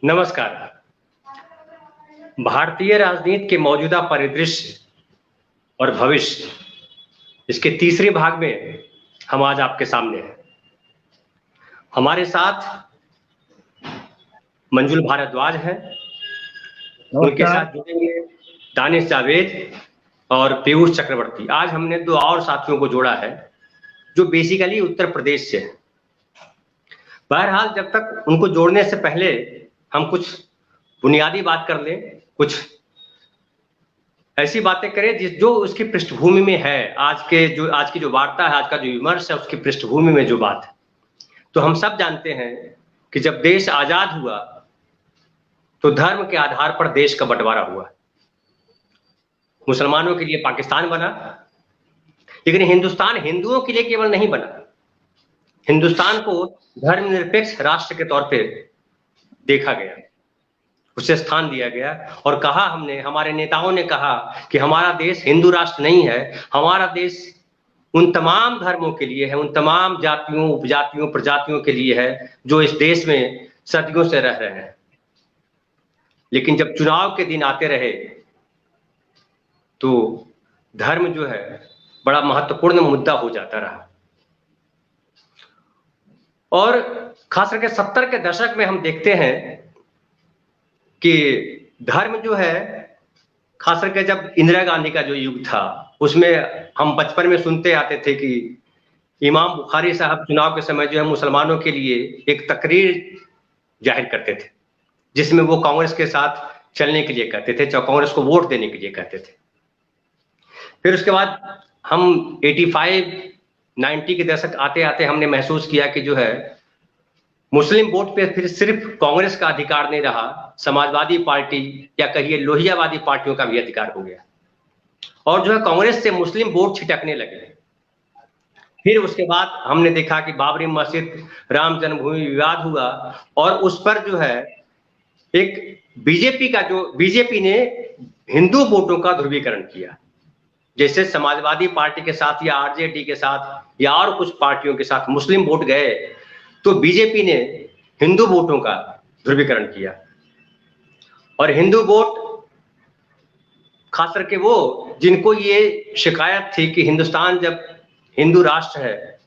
नमस्कार। भारतीय राजनीति के मौजूदा परिदृश्य और भविष्य, इसके तीसरे भाग में हम आज आपके सामने हैं। हमारे साथ मंजुल भारद्वाज हैं, उनके साथ जुड़ेंगे दानिश जावेद और पीयूष चक्रवर्ती। आज हमने दो और साथियों को जोड़ा है जो बेसिकली उत्तर प्रदेश से हैं। बहरहाल, जब तक उनको जोड़ने से पहले हम कुछ बुनियादी बात कर लें, कुछ ऐसी बातें करें जो उसकी पृष्ठभूमि में है। आज की जो वार्ता है, आज का जो विमर्श है, उसकी पृष्ठभूमि में जो बात है। तो हम सब जानते हैं कि जब देश आजाद हुआ तो धर्म के आधार पर देश का बंटवारा हुआ। मुसलमानों के लिए पाकिस्तान बना, लेकिन हिंदुस्तान हिंदुओं के लिए केवल नहीं बना। हिंदुस्तान को धर्मनिरपेक्ष राष्ट्र के तौर पे देखा गया, उसे स्थान दिया गया और हमारे नेताओं ने कहा कि हमारा देश हिंदू राष्ट्र नहीं है, हमारा देश उन तमाम धर्मों के लिए है, उन तमाम जातियों, उपजातियों, प्रजातियों के लिए है जो इस देश में सदियों से रह रहे हैं। लेकिन जब चुनाव के दिन आते रहे तो धर्म जो है बड़ा महत्वपूर्ण मुद्दा हो जाता रहा। और खास करके 70 के दशक में हम देखते हैं कि धर्म जो है, खास करके जब इंदिरा गांधी का जो युग था, उसमें हम बचपन में सुनते आते थे कि इमाम बुखारी साहब चुनाव के समय जो है मुसलमानों के लिए एक तकरीर जाहिर करते थे, जिसमें वो कांग्रेस के साथ चलने के लिए कहते थे, कांग्रेस को वोट देने के लिए कहते थे। फिर उसके बाद हम 85, 90 के दशक आते आते हमने महसूस किया कि जो है मुस्लिम वोट पे फिर सिर्फ कांग्रेस का अधिकार नहीं रहा, समाजवादी पार्टी या कहिए लोहियावादी पार्टियों का भी अधिकार हो गया और जो है कांग्रेस से मुस्लिम वोट छिटकने लगे। फिर उसके बाद हमने देखा कि बाबरी मस्जिद, राम जन्मभूमि विवाद हुआ और उस पर जो है एक बीजेपी ने हिंदू वोटों का ध्रुवीकरण किया। जैसे समाजवादी पार्टी के साथ या आरजेडी के साथ या और कुछ पार्टियों के साथ मुस्लिम वोट गए, तो बीजेपी ने हिंदू वोटों का ध्रुवीकरण किया। और हिंदू वोट खास करके वो जिनको ये शिकायत थी कि हिंदुस्तान जब हिंदू राष्ट्र है,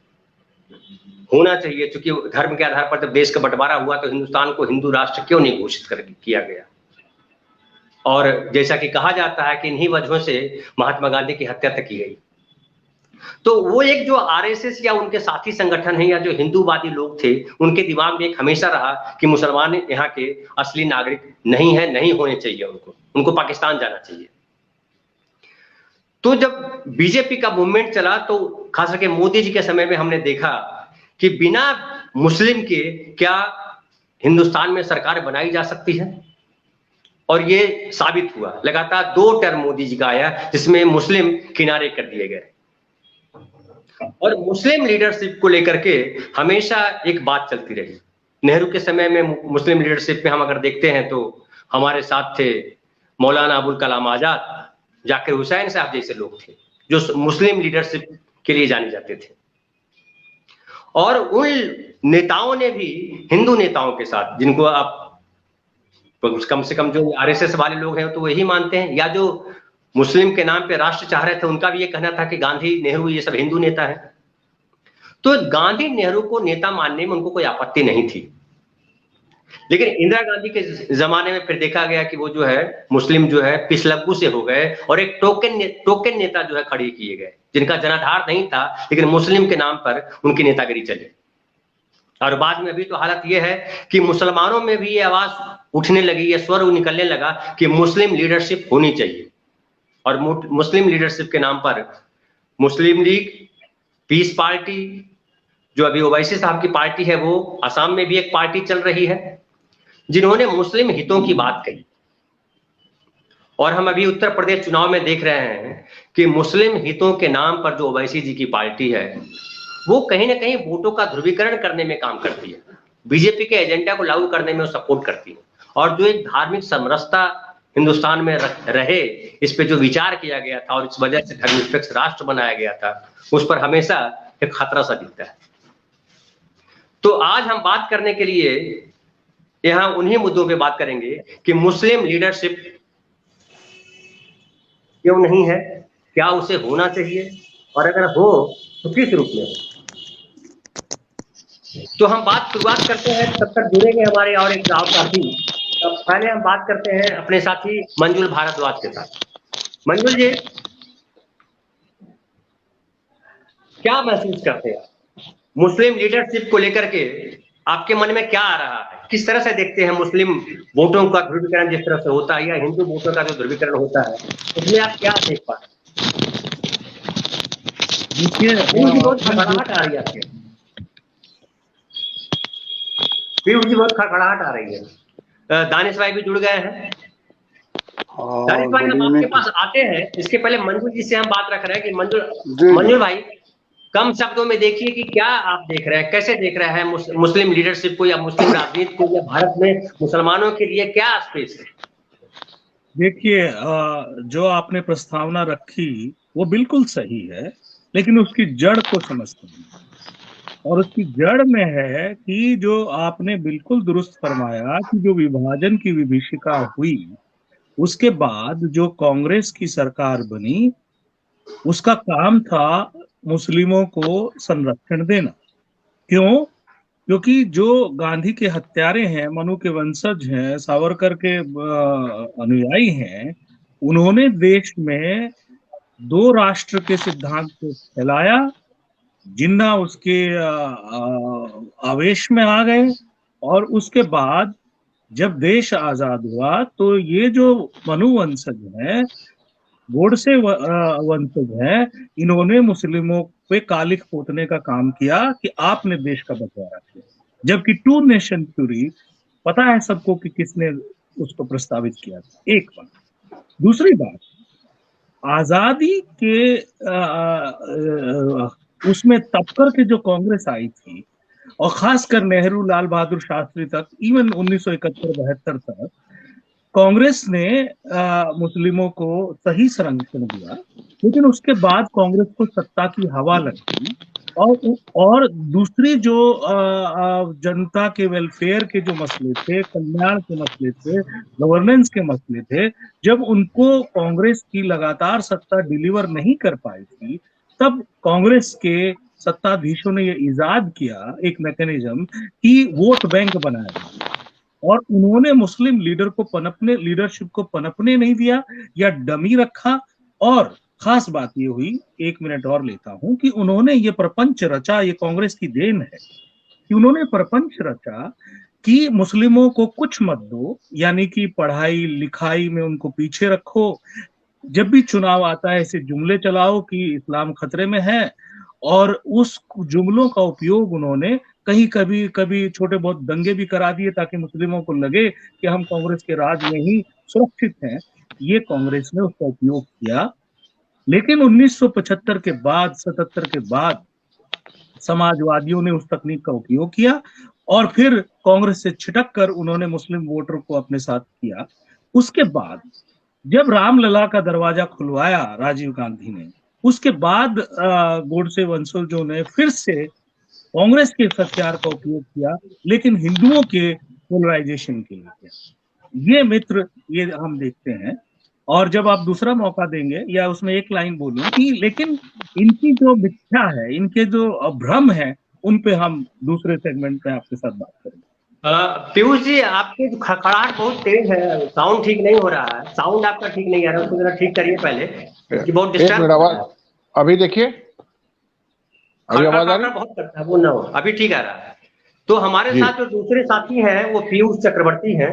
होना चाहिए, क्योंकि धर्म के आधार पर जब देश का बंटवारा हुआ तो हिंदुस्तान को हिंदू राष्ट्र क्यों नहीं घोषित किया गया। और जैसा कि कहा जाता है कि इन्हीं वजहों से महात्मा गांधी की हत्या तक की गई। तो वो एक जो आरएसएस या उनके साथी संगठन है या जो हिंदूवादी लोग थे, उनके दिमाग में एक हमेशा रहा कि मुसलमान यहाँ के असली नागरिक नहीं है, नहीं होने चाहिए, उनको पाकिस्तान जाना चाहिए। तो जब बीजेपी का मूवमेंट चला तो खास करके मोदी जी के समय में हमने देखा कि बिना मुस्लिम के क्या हिंदुस्तान में सरकार बनाई जा सकती है, और ये साबित हुआ। लगातार 2 टर्म मोदी जी का आया जिसमें मुस्लिम किनारे कर दिए गए। और मुस्लिम लीडरशिप को लेकर के हमेशा एक बात चलती रही। नेहरू के समय में मुस्लिम लीडरशिप में हम अगर देखते हैं तो हमारे साथ थे मौलाना अबुल कलाम आजाद, जाकिर हुसैन साहब जैसे लोग थे जो मुस्लिम लीडरशिप के लिए जाने जाते थे। और उन नेताओं ने भी हिंदू नेताओं के साथ, जिनको आप कम से कम जो आरएसएस वाले लोग हैं तो वही मानते हैं, या जो मुस्लिम के नाम पे राष्ट्र चाह रहे थे, उनका भी ये कहना था कि गांधी, नेहरू ये सब हिंदू नेता है। तो गांधी नेहरू को नेता मानने में उनको कोई आपत्ति नहीं थी। लेकिन इंदिरा गांधी के जमाने में फिर देखा गया कि वो जो है मुस्लिम जो है पिछलग्गू से हो गए और एक टोकन नेता जो है खड़े किए गए, जिनका जनाधार नहीं था लेकिन मुस्लिम के नाम पर उनकी नेतागिरी चली। और बाद में अभी तो हालत ये है कि मुसलमानों में भी ये आवाज उठने लगी, ये स्वर निकलने लगा कि मुस्लिम लीडरशिप होनी चाहिए। और मुस्लिम लीडरशिप के नाम पर मुस्लिम लीग, पीस पार्टी, जो अभी ओवैसी साहब की पार्टी है, वो असम में भी एक पार्टी चल रही है जिन्होंने मुस्लिम हितों की बात कही। और हम अभी उत्तर प्रदेश चुनाव में देख रहे हैं कि मुस्लिम हितों के नाम पर जो ओवैसी जी की पार्टी है वो कहीं ना कहीं वोटों का ध्रुवीकरण करने में काम करती है, बीजेपी के एजेंडा को लागू करने में वो सपोर्ट करती है। और जो एक धार्मिक समरसता हिंदुस्तान में रहे, इस पे जो विचार किया गया था और इस वजह से धर्मनिरपेक्ष राष्ट्र बनाया गया था, उस पर हमेशा एक खतरा सा दिखता है। तो आज हम बात करने के लिए यहाँ उन्हीं मुद्दों पे बात करेंगे कि मुस्लिम लीडरशिप क्यों नहीं है, क्या उसे होना चाहिए, और अगर हो तो किस रूप में हो। तो हम बात शुरुआत करते हैं, तब तक जुड़ेंगे हमारे और एक साथी। तब पहले हम बात करते हैं अपने साथी मंजुल भारद्वाज के साथ। मंजुल जी, क्या महसूस करते हैं मुस्लिम लीडरशिप को लेकर के? आपके मन में क्या आ रहा है, किस तरह से देखते हैं मुस्लिम वोटों का ध्रुवीकरण जिस तरह से होता है, या हिंदू वोटों का जो ध्रुवीकरण होता है, उसमें आप क्या देख पा रहे हैं? देखिए, पीयूष जी बहुत खड़खड़ाहट आ रही है आपके। पीयूष जी बहुत खड़खड़ाहट आ रही है। दानिश भाई भी जुड़ गए हैं। दानिश भाई, हम आपके पास आते हैं, इसके पहले मंजुल जी से हम बात रख रहे हैं कि मंजुल भाई, कम शब्दों में देखिए कि क्या आप देख रहे हैं, कैसे देख रहे हैं मुस्लिम लीडरशिप को या मुस्लिम राजनीति को, या भारत में मुसलमानों के लिए क्या स्पेस है? देखिए, जो आपने प्रस्तावना रखी वो बिल्कुल सही है, लेकिन उसकी जड़ को समझते हैं। और उसकी जड़ में है कि जो आपने बिल्कुल दुरुस्त फरमाया कि जो विभाजन की विभीषिका हुई, उसके बाद जो कांग्रेस की सरकार बनी, उसका काम था मुस्लिमों को संरक्षण देना। क्यों? क्योंकि जो गांधी के हत्यारे हैं, मनु के वंशज हैं, सावरकर के अनुयायी हैं, उन्होंने देश में दो राष्ट्र के सिद्धांत को फैलाया। जिन्ना उसके आवेश में आ गए, और उसके बाद जब देश आजाद हुआ तो ये जो मनु वंशज हैं, गोडसे वंशज हैं, इन्होंने मुस्लिमों पे कालिख पोतने का काम किया कि आपने देश का बंटवारा किया। जबकि टू नेशन थ्योरी पता है सबको कि किसने उसको प्रस्तावित किया था। एक बात। दूसरी बात, आजादी के उसमें तबकर के जो कांग्रेस आई थी, और खासकर नेहरू लाल बहादुर शास्त्री तक, इवन 1971-72 तक कांग्रेस ने मुस्लिमों को सही संरक्षण दिया। लेकिन उसके बाद कांग्रेस को सत्ता की हवा लगी, और दूसरी जो जनता के वेलफेयर के जो मसले थे, कल्याण के मसले थे, गवर्नेंस के मसले थे, जब उनको कांग्रेस की लगातार सत्ता डिलीवर नहीं कर पाई थी, तब कांग्रेस के सत्ताधीशों ने यह इजाद किया एक मैकेनिज्म कि वोट बैंक बनाया, और उन्होंने मुस्लिम लीडरशिप को पनपने नहीं दिया, या डमी रखा। और खास बात ये हुई, 1 मिनट और लेता हूं, कि उन्होंने ये प्रपंच रचा, ये कांग्रेस की देन है कि उन्होंने प्रपंच रचा कि मुस्लिमों को कुछ मत दो, यानी कि पढ़ाई लिखाई में उनको पीछे रखो, जब भी चुनाव आता है ऐसे जुमले चलाओ कि इस्लाम खतरे में है, और उस जुमलों का उपयोग उन्होंने कहीं कभी कभी छोटे बहुत दंगे भी करा दिए, ताकि मुस्लिमों को लगे कि हम कांग्रेस के राज में ही सुरक्षित हैं। ये कांग्रेस ने उसका उपयोग किया। लेकिन 1975 के बाद, 77 के बाद समाजवादियों ने उस तकनीक का उपयोग किया, और फिर कांग्रेस से छिटक कर उन्होंने मुस्लिम वोटर को अपने साथ किया। उसके बाद जब रामलला का दरवाजा खुलवाया राजीव गांधी ने, उसके बाद गोडसे वंशजों ने फिर से कांग्रेस के इस हथियार का उपयोग किया, लेकिन हिंदुओं के पोलराइजेशन के लिए किया। ये मित्र, ये हम देखते हैं। और जब आप दूसरा मौका देंगे, या उसमें एक लाइन बोलूं कि लेकिन इनकी जो मिथ्या है, इनके जो भ्रम है, उन पे हम दूसरे सेगमेंट में आपके साथ बात करेंगे। पीयूष जी, आपकी खड़खड़ाहट बहुत तेज है, साउंड ठीक नहीं हो रहा है, साउंड आपका ठीक नहीं आ रहा है, उसको जरा ठीक करिए पहले, कि बहुत डिस्टर्ब हो रहा है। अभी देखिए, अभी आवाज आ रही है? बहुत करता है वो ना हो, अभी ठीक आ रहा है। तो हमारे साथ जो दूसरे साथी हैं वो पीयूष चक्रवर्ती हैं।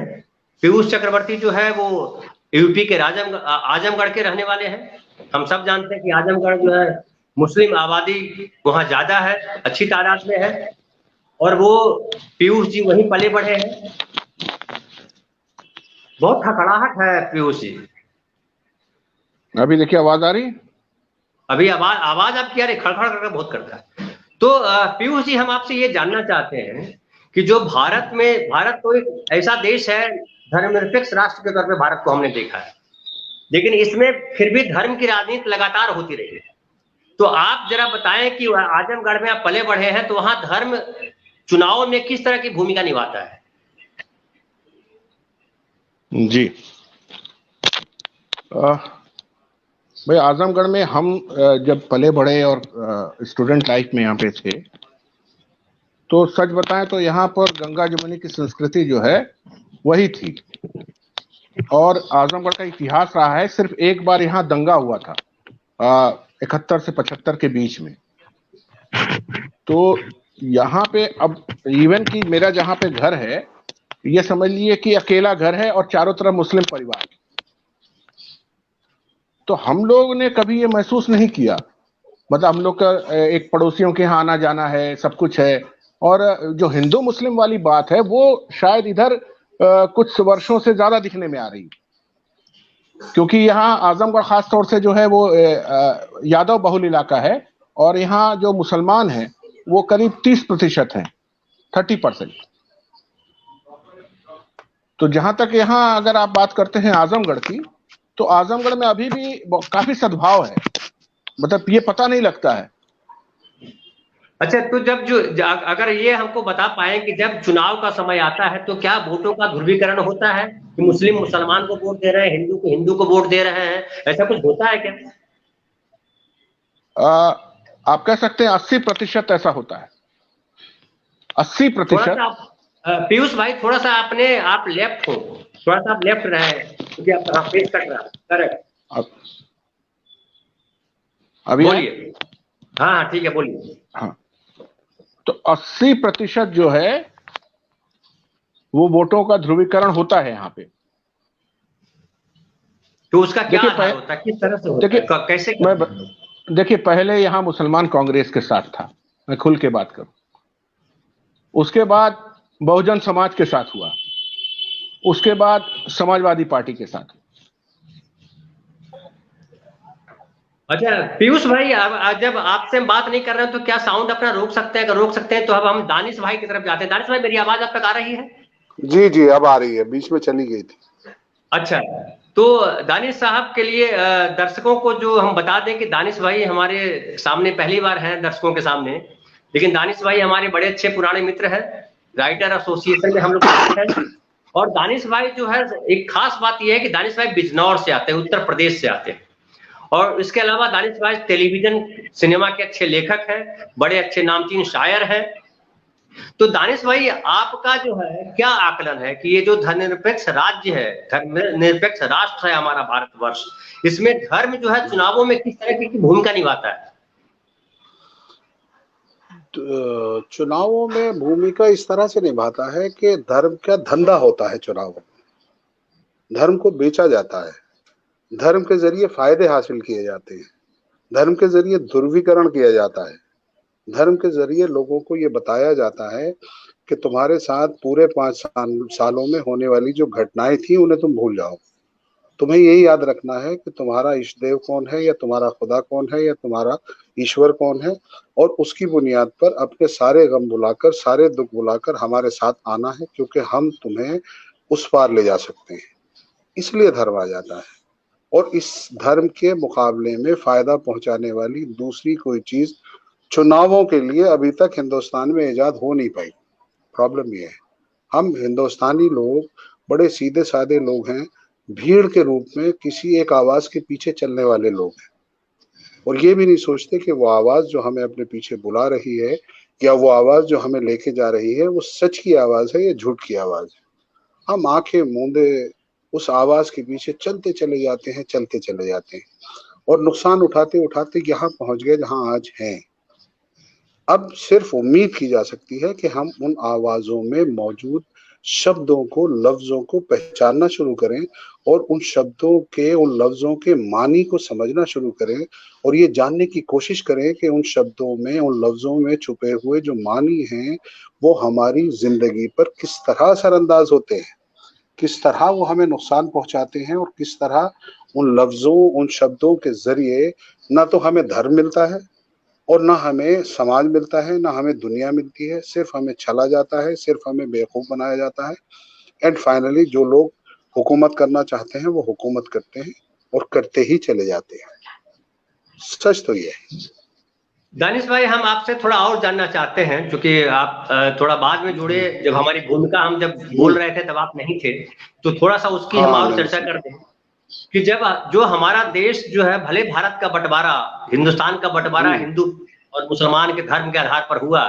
पीयूष चक्रवर्ती जो है वो यूपी के आजमगढ़ के रहने वाले हैं। हम सब जानते हैं कि आजमगढ़ जो है मुस्लिम आबादी वहां ज्यादा है, अच्छी तादाद में है, और वो पीयूष जी वहीं पले बढ़े हैं। बहुत खड़खड़ाहट है पीयूष जी। अभी देखिए, आवाज आ रही है? अभी आवाज आपकी आ रही, खड़खड़ करके बहुत करता है। तो पीयूष जी, हम आपसे ये जानना चाहते हैं कि जो भारत तो एक ऐसा देश है, धर्मनिरपेक्ष राष्ट्र के तौर पे भारत को हमने देखा है, लेकिन इसमें फिर भी धर्म की राजनीति लगातार होती रही है। तो आप जरा बताएं कि आजमगढ़ में आप पले बढ़े हैं, तो वहां धर्म चुनाव में किस तरह की भूमिका निभाता है? जी। भाई आजमगढ़ में हम जब पले बढ़े और स्टूडेंट लाइफ में यहाँ पे थे, तो सच बताएं तो यहाँ पर गंगा जमुनी की संस्कृति जो है वही थी। और आजमगढ़ का इतिहास रहा है, सिर्फ एक बार यहाँ दंगा हुआ था 71 से 75 के बीच में। तो यहाँ पे अब इवन कि मेरा जहाँ पे घर है, ये समझ लीजिए कि अकेला घर है और चारों तरफ मुस्लिम परिवार। तो हम लोग ने कभी ये महसूस नहीं किया, मतलब हम लोग का एक पड़ोसियों के यहाँ आना जाना है, सब कुछ है। और जो हिंदू मुस्लिम वाली बात है वो शायद इधर कुछ वर्षों से ज्यादा दिखने में आ रही, क्योंकि यहाँ आजमगढ़ खास तौर से जो है वो यादव बहुल इलाका है, और यहाँ जो मुसलमान हैं वो करीब 30% हैं, 30%। तो जहां तक यहाँ अगर आप बात करते हैं आजमगढ़ की, तो आजमगढ़ में अभी भी काफी सद्भाव है, मतलब ये पता नहीं लगता है। अच्छा, तो अगर ये हमको बता पाए कि जब चुनाव का समय आता है तो क्या वोटों का ध्रुवीकरण होता है कि मुस्लिम मुसलमान को वोट दे रहे हैं, हिंदू को वोट दे रहे हैं, ऐसा कुछ होता है क्या? आप कह सकते हैं 80% ऐसा होता है, 80%। पीयूष भाई थोड़ा सा आप लेफ्ट हो, थोड़ा सा आप लेफ्ट रहे, क्योंकि आपका फेस कट रहा है। करेक्ट, अभी बोलिए। हाँ ठीक है, बोलिए। हाँ, तो 80% जो है वो वोटों का ध्रुवीकरण होता है यहाँ पे। तो उसका क्या आधार होता है, किस तरह से होता है, कैसे? देखिए, पहले यहाँ मुसलमान कांग्रेस के साथ था, मैं खुल के बात करूं। उसके बाद बहुजन समाज के साथ हुआ, उसके बाद समाजवादी पार्टी के साथ। अच्छा पीयूष भाई, जब आपसे हम बात नहीं कर रहे हैं तो क्या साउंड अपना रोक सकते हैं? अगर रोक सकते हैं तो अब हम दानिश भाई की तरफ जाते हैं। दानिश भाई, मेरी आवाज आप तक आ रही है? जी जी, अब आ रही है, बीच में चली गई थी। अच्छा, तो दानिश साहब के लिए दर्शकों को जो हम बता दें कि दानिश भाई हमारे सामने पहली बार हैं दर्शकों के सामने, लेकिन दानिश भाई हमारे बड़े अच्छे पुराने मित्र हैं, राइटर एसोसिएशन में हम लोग हैं। और दानिश भाई जो है, एक खास बात यह है कि दानिश भाई बिजनौर से आते हैं, उत्तर प्रदेश से आते हैं। और इसके अलावा दानिश भाई टेलीविजन सिनेमा के अच्छे लेखक हैं, बड़े अच्छे नामचीन शायर हैं। तो दानिश भाई, आपका जो है क्या आकलन है कि ये जो धर्मनिरपेक्ष राज्य है, धर्मनिरपेक्ष राष्ट्र है हमारा भारतवर्ष, इसमें धर्म जो है चुनावों में किस तरह की भूमिका निभाता है? चुनावों में भूमिका इस तरह से निभाता है कि धर्म का धंधा होता है चुनाव में, धर्म को बेचा जाता है, धर्म के जरिए फायदे हासिल किए जाते हैं, धर्म के जरिए ध्रुवीकरण किया जाता है, धर्म के जरिए लोगों को ये बताया जाता है कि तुम्हारे साथ पूरे 5 सालों में होने वाली जो घटनाएं थी उन्हें तुम भूल जाओ। तुम्हें यही याद रखना है कि तुम्हारा इष्ट देव कौन है, या तुम्हारा खुदा कौन है, या तुम्हारा ईश्वर कौन है, और उसकी बुनियाद पर अपने सारे गम बुलाकर, सारे दुख बुलाकर हमारे साथ आना है, क्योंकि हम तुम्हें उस पार ले जा सकते हैं। इसलिए धर्म आ जाता है। और इस धर्म के मुकाबले में फायदा पहुंचाने वाली दूसरी कोई चीज चुनावों के लिए अभी तक हिंदुस्तान में इजाद हो नहीं पाई। प्रॉब्लम ये है, हम हिंदुस्तानी लोग बड़े सीधे साधे लोग हैं, भीड़ के रूप में किसी एक आवाज के पीछे चलने वाले लोग हैं, और ये भी नहीं सोचते कि वो आवाज जो हमें अपने पीछे बुला रही है, या वो आवाज जो हमें लेके जा रही है, वो सच की आवाज है या झूठ की आवाज है। हम आंखें मूंदे उस आवाज के पीछे चलते चले जाते हैं, चलते चले जाते हैं, और नुकसान उठाते उठाते यहाँ पहुंच गए जहां आज हैं। अब सिर्फ उम्मीद की जा सकती है कि हम उन आवाजों में मौजूद शब्दों को, लफ्जों को पहचानना शुरू करें, और उन शब्दों के, उन लफ्जों के मानी को समझना शुरू करें, और ये जानने की कोशिश करें कि उन शब्दों में, उन लफ्जों में छुपे हुए जो मानी हैं वो हमारी जिंदगी पर किस तरह असरअंदाज होते हैं, किस तरह वो हमें नुकसान पहुंचाते हैं, और किस तरह उन लफ्जों, उन शब्दों के जरिए ना तो हमें धर्म मिलता है, और ना हमें समाज मिलता है, ना हमें दुनिया मिलती है। सिर्फ हमें छला जाता है, सिर्फ हमें बेवकूफ बनाया जाता है। एंड फाइनली जो लोग हुकूमत करना चाहते हैं वो हुकूमत करते हैं, और करते ही चले जाते हैं। सच तो ये है। दानिश भाई, हम आपसे थोड़ा और जानना चाहते हैं, क्योंकि आप थोड़ा बाद में जुड़े, जब हमारी भूमिका हम जब बोल रहे थे तब आप नहीं थे, तो थोड़ा सा उसकी हम और चर्चा करते हैं कि जब जो हमारा देश जो है, भले भारत का बंटवारा, हिंदुस्तान का बंटवारा हिंदू और मुसलमान के धर्म के आधार पर हुआ,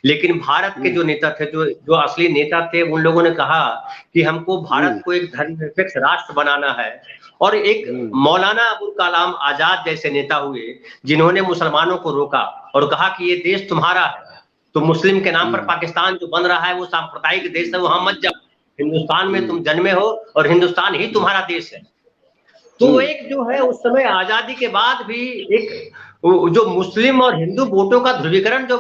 लेकिन भारत के जो नेता थे, जो असली नेता थे, उन लोगों ने कहा कि हमको भारत को एक धर्मनिरपेक्ष राष्ट्र बनाना है। और एक मौलाना अबुल कलाम आजाद जैसे नेता हुए जिन्होंने मुसलमानों को रोका और कहा कि ये देश तुम्हारा है, तो मुस्लिम के नाम पर पाकिस्तान जो बन रहा है वो सांप्रदायिक देश है, वहां मत जाओ, हिंदुस्तान में तुम जन्मे हो और हिंदुस्तान ही तुम्हारा देश है। तो एक जो है, उस समय आजादी के बाद भी एक जो मुस्लिम और हिंदू वोटों का ध्रुवीकरण जो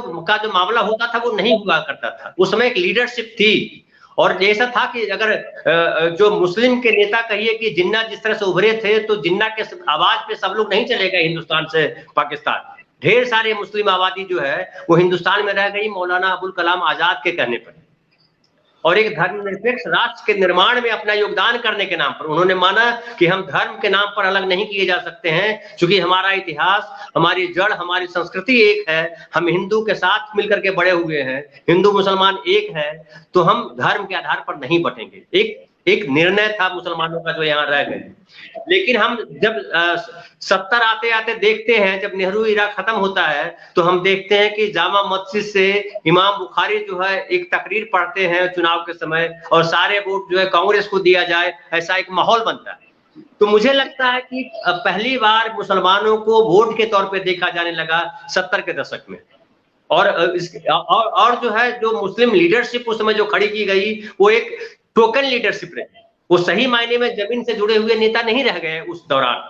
मामला होता था वो नहीं हुआ करता था। उस समय एक लीडरशिप थी, और ऐसा था कि अगर जो मुस्लिम के नेता कहिए कि जिन्ना जिस तरह से उभरे थे, तो जिन्ना के आवाज पे सब लोग नहीं चले गए हिंदुस्तान से पाकिस्तान। ढेर सारे मुस्लिम आबादी जो है वो हिंदुस्तान में रह गई मौलाना अबुल कलाम आजाद के कहने पर, और एक धर्मनिरपेक्ष राष्ट्र के निर्माण में अपना योगदान करने के नाम पर उन्होंने माना कि हम धर्म के नाम पर अलग नहीं किए जा सकते हैं, क्योंकि हमारा इतिहास, हमारी जड़, हमारी संस्कृति एक है, हम हिंदू के साथ मिलकर के बड़े हुए हैं, हिंदू मुसलमान एक है, तो हम धर्म के आधार पर नहीं बटेंगे। एक निर्णय था मुसलमानों का जो यहाँ रह गए। लेकिन हम जब 70 आते आते देखते हैं, जब नेहरू इरा खत्म होता है, तो हम देखते हैं कि जामा मस्जिद से इमाम बुखारी जो है एक तकरीर पढ़ते हैं चुनाव के समय, और सारे वोट जो है कांग्रेस को दिया जाए, ऐसा एक माहौल बनता है। तो मुझे लगता है कि पहली बार मुसलमानों को वोट के तौर पे देखा जाने लगा 70 के दशक में। और जो है, जो मुस्लिम लीडरशिप उस समय जो खड़ी की गई, वो एक टोकन लीडरशिप रही, वो सही मायने में जमीन से जुड़े हुए नेता नहीं रह गए उस दौरान।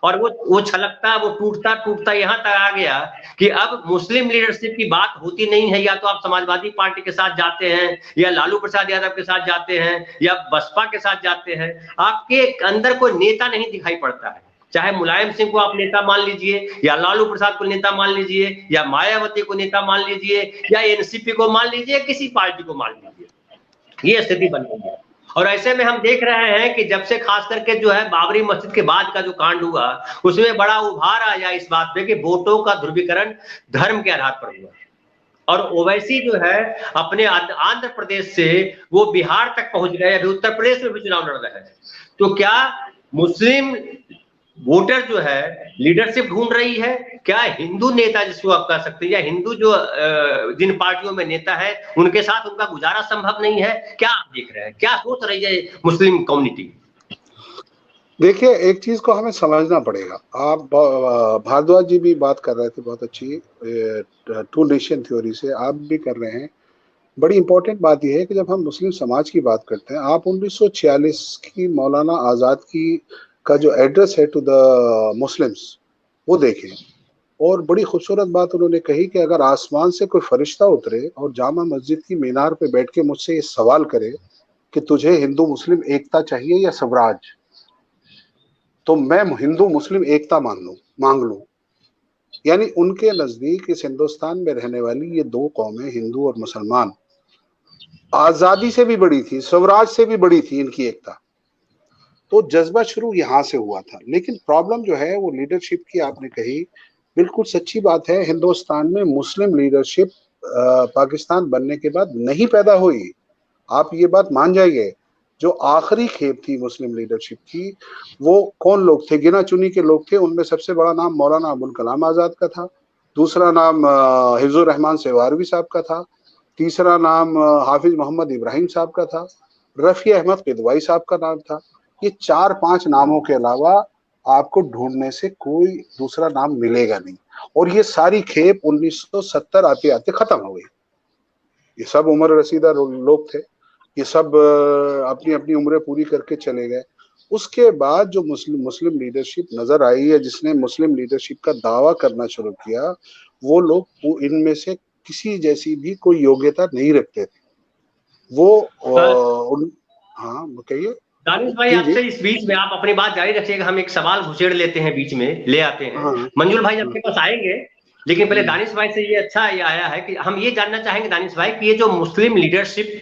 और वो छलकता, वो टूटता यहाँ तक आ गया कि अब मुस्लिम लीडरशिप की बात होती नहीं है। या तो आप समाजवादी पार्टी के साथ जाते हैं, या लालू प्रसाद यादव के साथ जाते हैं, या बसपा के साथ जाते हैं, आपके अंदर कोई नेता नहीं दिखाई पड़ता है। चाहे मुलायम सिंह को आप नेता मान लीजिए, या लालू प्रसाद को नेता मान लीजिए, या मायावती को नेता मान लीजिए, या एनसीपी को मान लीजिए, किसी पार्टी को मान लीजिए, ये स्थिति बन गई है। और ऐसे में हम देख रहे हैं कि जब से खास करके जो है बाबरी मस्जिद के बाद का जो कांड हुआ, उसमें बड़ा उभार आया इस बात पे कि वोटों का ध्रुवीकरण धर्म के आधार पर हुआ। और ओवैसी जो है अपने आंध्र प्रदेश से वो बिहार तक पहुंच गए, अभी उत्तर प्रदेश में भी चुनाव लड़ रहे हैं। तो क्या मुस्लिम वोटर जो है लीडरशिप ढूंढ रही है? क्या हिंदू नेता, जिसको आप कह सकते हैं, या हिंदू जो जिन पार्टियों में नेता है उनके साथ उनका गुजारा संभव नहीं है? क्या आप देख रहे हैं, क्या सोच रही है मुस्लिम कम्युनिटी? देखिए, एक चीज को हमें समझना पड़ेगा। आप भारद्वाज जी भी बात कर रहे थे बहुत अच्छी, टू नेशन थ्योरी से आप भी कर रहे हैं। बड़ी इंपॉर्टेंट बात यह है कि जब हम मुस्लिम समाज की बात करते हैं, आप 1946 की मौलाना आजाद की का जो एड्रेस है टू द मुस्लिम्स वो देखें। और बड़ी खूबसूरत बात उन्होंने कही कि अगर आसमान से कोई फरिश्ता उतरे और जामा मस्जिद की मीनार पे बैठ के मुझसे ये सवाल करे कि तुझे हिंदू मुस्लिम एकता चाहिए या स्वराज, तो मैं हिंदू मुस्लिम एकता मांग लूं। यानी उनके नजदीक इस हिंदुस्तान में रहने वाली ये दो कौमें, हिंदू और मुसलमान, आजादी से भी बड़ी थी, स्वराज से भी बड़ी थी इनकी एकता। तो जज्बा शुरू यहां से हुआ था। लेकिन प्रॉब्लम जो है वो लीडरशिप की आपने कही, बिल्कुल सच्ची बात है। हिंदुस्तान में मुस्लिम लीडरशिप पाकिस्तान बनने के बाद नहीं पैदा हुई, आप ये बात मान जाइए। जो आखिरी खेप थी मुस्लिम लीडरशिप की, वो कौन लोग थे? गिना चुनी के लोग थे। उनमें सबसे बड़ा नाम मौलाना अबुल कलाम आजाद का था, दूसरा नाम हिफ्जुर रहमान सेवारवी साहब का था, तीसरा नाम हाफिज मोहम्मद इब्राहिम साहब का था, रफी अहमद किदवाई साहब का नाम था। ये 4-5 नामों के अलावा आपको ढूंढने से कोई दूसरा नाम मिलेगा नहीं। और ये सारी खेप 1970 आते आते खत्म हो गई। ये सब उम्र रसीदा लोग थे, ये सब अपनी अपनी उम्रें पूरी करके चले गए। उसके बाद जो मुस्लिम लीडरशिप नजर आई है, जिसने मुस्लिम लीडरशिप का दावा करना शुरू किया, वो लोग इनमें से किसी जैसी भी कोई योग्यता नहीं रखते थे। वो हाँ कहिए दानिश भाई, आपसे इस बीच में आप अपनी बात जारी रखिएगा, हम एक सवाल घुसेड़ लेते हैं, बीच में ले आते हैं। हाँ। मंजुल भाई आपके पास आएंगे, लेकिन पहले दानिश भाई से ये आया है कि हम ये जानना चाहेंगे दानिश भाई कि ये जो मुस्लिम लीडरशिप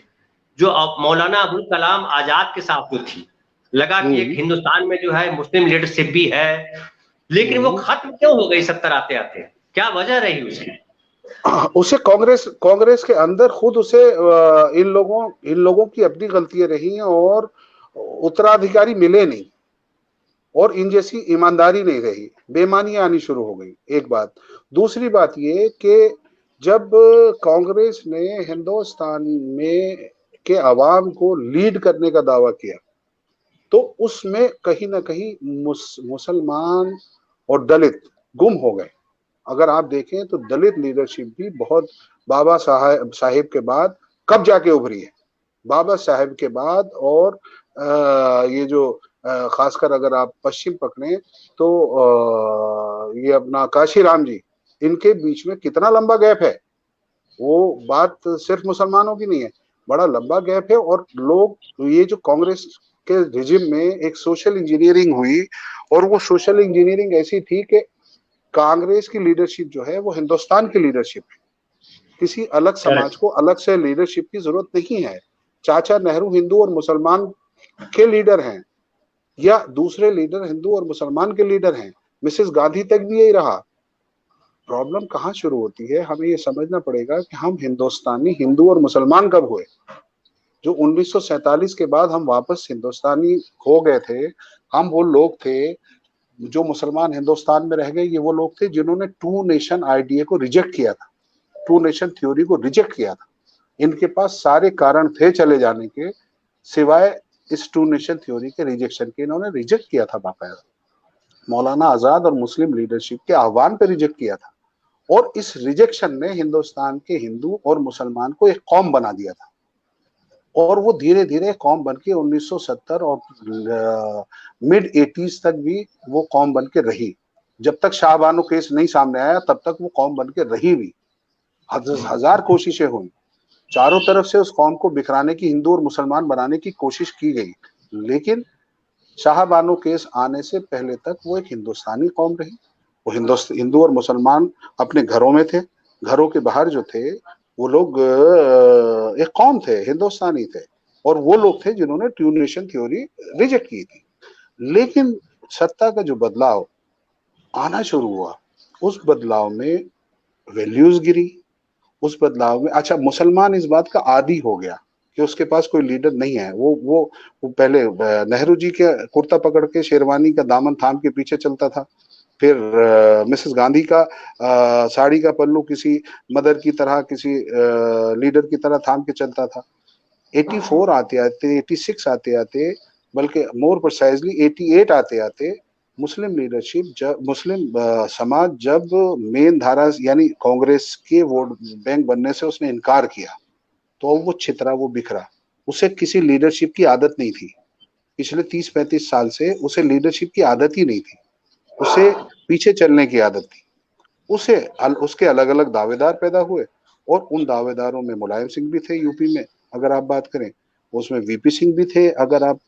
जो मौलाना अबुल कलाम आजाद के साथ जो थी, लगा कि एक हिंदुस्तान में जो है मुस्लिम लीडरशिप भी है, लेकिन वो खत्म क्यों हो गई 70 आते आते? क्या वजह रही उसकी? उसे कांग्रेस के अंदर खुद उसे इन लोगों की अपनी गलतियां रही हैं और उत्तराधिकारी मिले नहीं और इन जैसी ईमानदारी नहीं रही, बेईमानियां आनी शुरू हो गई। एक बात। दूसरी बात ये कि जब कांग्रेस ने हिंदुस्तान में के अवाम को लीड करने का दावा किया तो उसमें कहीं ना कहीं मुसलमान और दलित गुम हो गए। अगर आप देखें तो दलित लीडरशिप भी बहुत बाबा साहेब के बाद कब जाके उभरी है, बाबा साहेब के बाद। और ये जो खासकर अगर आप पश्चिम पकड़े तो ये अपना काशीराम जी, इनके बीच में कितना लंबा गैप है। वो बात सिर्फ मुसलमानों की नहीं है, बड़ा लंबा गैप है। और लोग ये जो कांग्रेस के रिजिम में एक सोशल इंजीनियरिंग हुई और वो सोशल इंजीनियरिंग ऐसी थी कि कांग्रेस की लीडरशिप जो है वो हिंदुस्तान की लीडरशिप है, किसी अलग समाज को अलग से लीडरशिप की जरूरत नहीं है। चाचा नेहरू हिंदू और मुसलमान के लीडर हैं या दूसरे लीडर हिंदू और मुसलमान के लीडर हैं, मिसेस गांधी तक भी यही रहा। प्रॉब्लम कहाँ शुरू होती है, हमें ये समझना पड़ेगा कि हम हिंदुस्तानी हिंदू और मुसलमान कब हुए। जो 1947 के बाद हम वापस हिंदुस्तानी हो गए थे, हम वो लोग थे जो मुसलमान हिंदुस्तान में रह गए। ये वो लोग थे जिन्होंने टू नेशन आइडिया को रिजेक्ट किया था, टू नेशन थ्योरी को रिजेक्ट किया था। इनके पास सारे कारण थे चले जाने के, सिवाय इस टू नेशन थ्योरी के रिजेक्शन के इन्होंने रिजेक्ट किया था बाकायदा। मौलाना आजाद और मुस्लिम लीडरशिप के आह्वान पर रिजेक्ट किया था और इस रिजेक्शन ने हिंदुस्तान के हिंदू और मुसलमान को एक कौम बना दिया था। और वो धीरे धीरे कौम बनके 1970 और मिड 80s तक भी वो कौम बनके रही। जब तक शाहबानो केस नहीं सामने आया तब तक वो कौम बनके रही भी। हजार कोशिशें हुई, चारों तरफ से उस कौम को बिखराने की, हिंदू और मुसलमान बनाने की कोशिश की गई, लेकिन शाहबानो केस आने से पहले तक वो एक हिंदुस्तानी कौम रही। वो हिंदू और मुसलमान अपने घरों में थे, घरों के बाहर जो थे वो लोग एक कौम थे, हिंदुस्तानी थे। और वो लोग थे जिन्होंने टू नेशन थ्योरी रिजेक्ट की थी। लेकिन सत्ता का जो बदलाव आना शुरू हुआ, उस बदलाव में वैल्यूज गिरी, उस बदलाव में अच्छा मुसलमान इस बात का आदी हो गया कि उसके पास कोई लीडर नहीं है। वो पहले नेहरू जी के कुर्ता पकड़ के शेरवानी का दामन थाम के पीछे चलता था, फिर मिसेस गांधी का साड़ी का पल्लू किसी मदर की तरह, किसी लीडर की तरह थाम के चलता था। 84 आते आते, 86 आते आते, बल्कि मोर प्रिसाइजली 88 आते आते मुस्लिम लीडरशिप, जब मुस्लिम समाज जब मेन धारा यानी कांग्रेस के वोट बैंक बनने से उसने इनकार किया तो वो छितरा, वो बिखरा। उसे किसी लीडरशिप की आदत नहीं थी, पिछले 30-35 साल से उसे लीडरशिप की आदत ही नहीं थी, उसे पीछे चलने की आदत थी। उसके अलग अलग दावेदार पैदा हुए और उन दावेदारों में मुलायम सिंह भी थे यूपी में अगर आप बात करें, उसमें वीपी सिंह भी थे अगर आप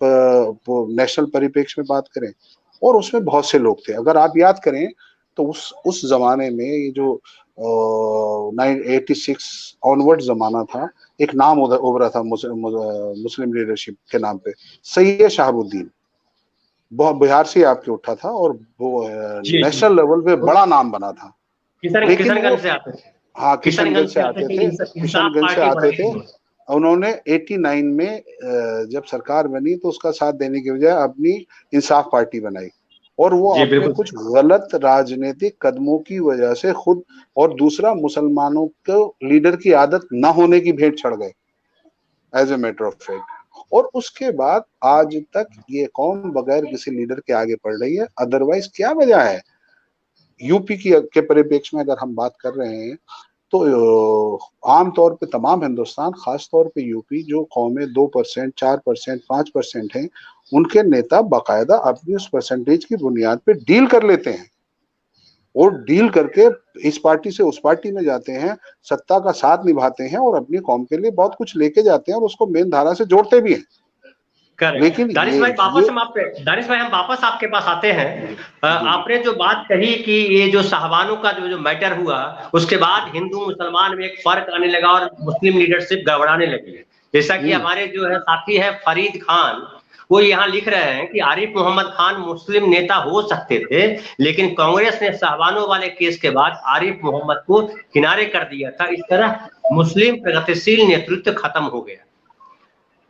नेशनल परिप्रेक्ष्य में बात करें, और उसमें बहुत से लोग थे। अगर आप याद करें तो उस जमाने में ये जो 1986 ऑनवर्ड जमाना था, एक नाम उभरा था मुस्लिम लीडरशिप के नाम पे, सैयद शहाबुद्दीन, बहुत बिहार से आपके उठा था और वो नेशनल लेवल पे बड़ा नाम बना था। किशनगंज से आते थे। हाँ, किशनगंज से आते थे। उन्होंने 89 में जब सरकार बनी तो उसका साथ देने की बजाय अपनी इंसाफ पार्टी बनाई और वो अपने कुछ गलत राजनीतिक कदमों की वजह से खुद और दूसरा मुसलमानों को लीडर की आदत न होने की भेंट चढ़ गए as a matter of fact. और उसके बाद आज तक ये कौम बगैर किसी लीडर के आगे बढ़ रही है। अदरवाइज क्या वजह है? यूपी के परिप्रेक्ष्य में अगर हम बात कर रहे हैं तो आमतौर पे तमाम हिंदुस्तान, खास तौर पे यूपी, जो कौमें 2%, 4%, 5% हैं, उनके नेता बाकायदा अपनी उस परसेंटेज की बुनियाद पे डील कर लेते हैं और डील करके इस पार्टी से उस पार्टी में जाते हैं, सत्ता का साथ निभाते हैं और अपनी कौम के लिए बहुत कुछ लेके जाते हैं और उसको मेन धारा से जोड़ते भी हैं। लेकिन दानिश भाई हम वापस आपके पास आते हैं। आपने जो बात कही कि ये जो साहबानों का जो मैटर हुआ, उसके बाद हिंदू मुसलमान में एक फर्क आने लगा और मुस्लिम लीडरशिप गड़बड़ाने लगी। जैसा कि हमारे जो है साथी है फरीद खान, वो यहाँ लिख रहे हैं कि आरिफ मोहम्मद खान मुस्लिम नेता हो सकते थे, लेकिन कांग्रेस ने साहबानों वाले केस के बाद आरिफ मोहम्मद को किनारे कर दिया था। इस तरह मुस्लिम प्रगतिशील नेतृत्व खत्म हो गया।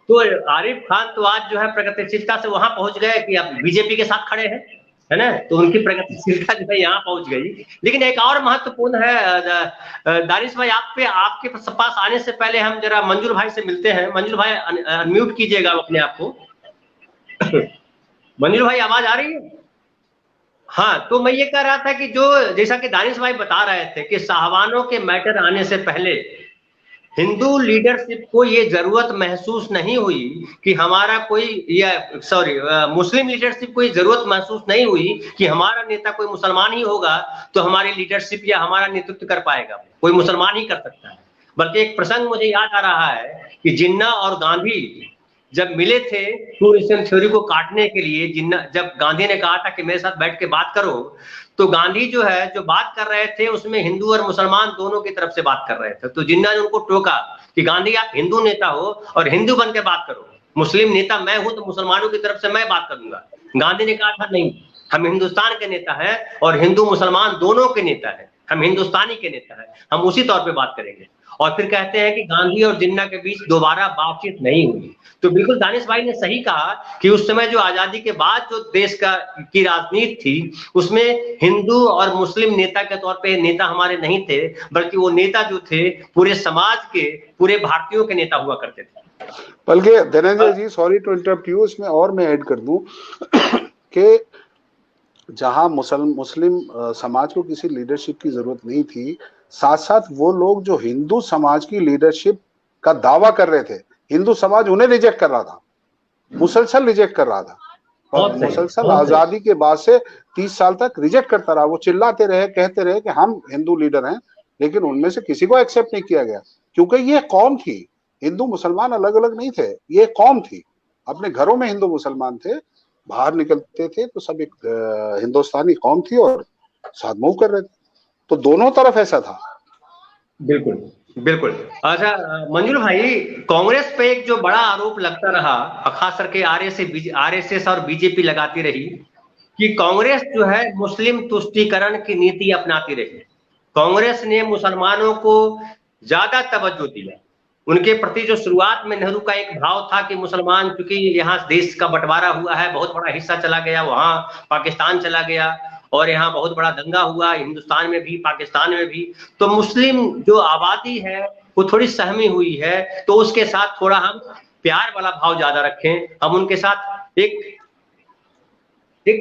तो आरिफ खान तो आज जो है प्रगतिशीलता से वहां पहुंच गए कि अब बीजेपी के साथ खड़े हैं, है ना, तो उनकी प्रगतिशीलता जो है यहाँ पहुंच गई। लेकिन एक और महत्वपूर्ण है दानिश भाई, आपके पास आने से पहले हम जरा मंजूर भाई से मिलते हैं। मंजूर भाई अनम्यूट कीजिएगा अपने आप को। मंजूर भाई आवाज आ रही है? हाँ, तो मैं ये कह रहा था कि जो जैसा कि दानिश भाई बता रहे थे कि साहबानों के मैटर आने से पहले हिंदू लीडरशिप को ये जरूरत महसूस नहीं हुई कि हमारा कोई, या सॉरी मुस्लिम लीडरशिप को ये जरूरत महसूस नहीं हुई कि हमारा नेता कोई मुसलमान ही होगा तो हमारी लीडरशिप या हमारा नेतृत्व कर पाएगा, कोई मुसलमान ही कर सकता है। बल्कि एक प्रसंग मुझे याद आ रहा है कि जिन्ना और गांधी जब मिले थे ट्रू नेशन थ्योरी को काटने के लिए, जब गांधी ने कहा था कि मेरे साथ बैठ के बात करो, तो गांधी जो है जो बात कर रहे थे उसमें हिंदू और मुसलमान दोनों की तरफ से बात कर रहे थे। तो जिन्ना ने उनको टोका कि गांधी आप हिंदू नेता हो और हिंदू बन के बात करो, मुस्लिम नेता मैं हूं तो मुसलमानों की तरफ से मैं बात करूंगा। गांधी ने कहा था नहीं, हम हिंदुस्तान के नेता है और हिंदू मुसलमान दोनों के नेता है, हम हिंदुस्तानी के नेता है, हम उसी तौर पे बात करेंगे। और फिर कहते हैं कि गांधी और जिन्ना के बीच दोबारा बातचीत नहीं हुई। तो बिल्कुल दानिश भाई ने सही कहा कि उस समय जो आजादी के बाद जो देश की राजनीति थी उसमें हिंदू और मुस्लिम नेता के तौर पे नेता हमारे नहीं थे, बल्कि वो नेता जो थे पूरे समाज के, पूरे भारतीयों के नेता हुआ करते थे। बल्कि धनंजय जी, सॉरी टू इंटरप्ट यू, इसमें और मैं ऐड कर दूं कि जहां मुस्लिम समाज को किसी लीडरशिप की जरूरत नहीं थी, साथ साथ वो लोग जो हिंदू समाज की लीडरशिप का दावा कर रहे थे, हिंदू समाज उन्हें रिजेक्ट कर रहा था, मुसलसल रिजेक्ट कर रहा था, और मुसलसल आजादी के बाद से 30 साल तक रिजेक्ट करता रहा। वो चिल्लाते रहे, कहते रहे कि हम हिंदू लीडर हैं, लेकिन उनमें से किसी को एक्सेप्ट नहीं किया गया, क्योंकि ये कौम थी, हिंदू मुसलमान अलग अलग नहीं थे, ये कौम थी। अपने घरों में हिंदू मुसलमान थे, बाहर निकलते थे तो सब एक हिंदुस्तानी कौम थी और साथ मूव कर रहे थे। तो दोनों तरफ ऐसा था। बिल्कुल बिल्कुल। अच्छा मंजूर भाई, कांग्रेस पे एक जो बड़ा आरोप लगता रहा, खास करके आरएसएस और बीजेपी लगाती रही कि कांग्रेस जो है मुस्लिम तुष्टीकरण की नीति अपनाती रही। कांग्रेस ने मुसलमानों को ज्यादा तवज्जो दिया। उनके प्रति जो शुरुआत में नेहरू का एक भाव था कि मुसलमान, चूंकि यहाँ देश का बंटवारा हुआ है, बहुत बड़ा हिस्सा चला गया, वहां पाकिस्तान चला गया और यहाँ बहुत बड़ा दंगा हुआ, हिंदुस्तान में भी पाकिस्तान में भी, तो मुस्लिम जो आबादी है वो थोड़ी सहमी हुई है, तो उसके साथ थोड़ा हम प्यार वाला भाव ज्यादा रखें, हम उनके साथ एक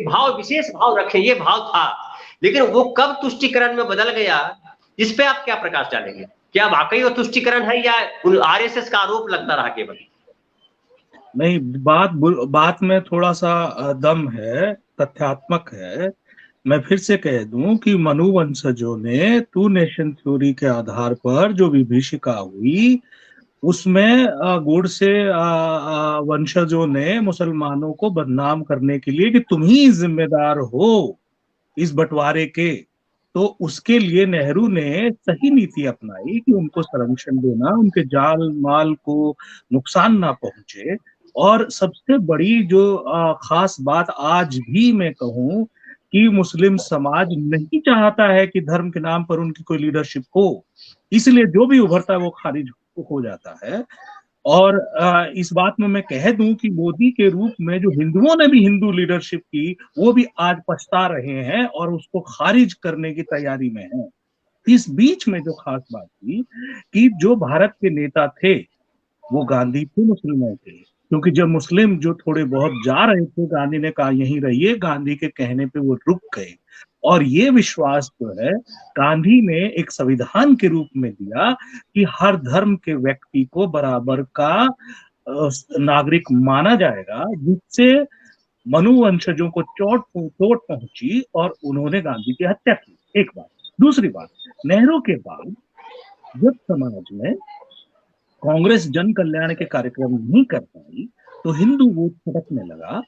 भाव, विशेष भाव रखें, ये भाव था। लेकिन वो कब तुष्टीकरण में बदल गया, इस पे आप क्या प्रकाश डालेंगे? क्या वाकई वो तुष्टीकरण है या आरएसएस का आरोप लगता रहा केवल? नहीं, बात में थोड़ा सा दम है, तथ्यात्मक है। मैं फिर से कह दूं कि मनुवंशजों ने टू नेशन थ्योरी के आधार पर जो विभीषिका हुई उसमें गोडसे वंशजों ने मुसलमानों को बदनाम करने के लिए कि तुम ही जिम्मेदार हो इस बंटवारे के, तो उसके लिए नेहरू ने सही नीति अपनाई कि उनको संरक्षण देना, उनके जाल माल को नुकसान ना पहुंचे। और सबसे बड़ी जो खास बात आज भी मैं कहूं कि मुस्लिम समाज नहीं चाहता है कि धर्म के नाम पर उनकी कोई लीडरशिप हो, इसलिए जो भी उभरता है वो खारिज हो जाता है। और इस बात में मैं कह दूं कि मोदी के रूप में जो हिंदुओं ने भी हिंदू लीडरशिप की, वो भी आज पछता रहे हैं और उसको खारिज करने की तैयारी में हैं। इस बीच में जो खास बात थी कि जो भारत के नेता थे वो गांधी थे, मुस्लिमों के, क्योंकि जब मुस्लिम जो थोड़े बहुत जा रहे थे, गांधी ने कहा यहीं रहिए, गांधी के कहने पे वो रुक गए। और ये विश्वास जो है गांधी ने एक संविधान के रूप में दिया कि हर धर्म के व्यक्ति को बराबर का नागरिक माना जाएगा, जिससे मनुवंशजों को चोट पहुंची और उन्होंने गांधी की हत्या की। एक बात। दूसरी बात, नेहरू के बाद जब समाज में कांग्रेस जन कल्याण के कार्यक्रम नहीं कर पाई तो हिंदू वोट छटकने लगा।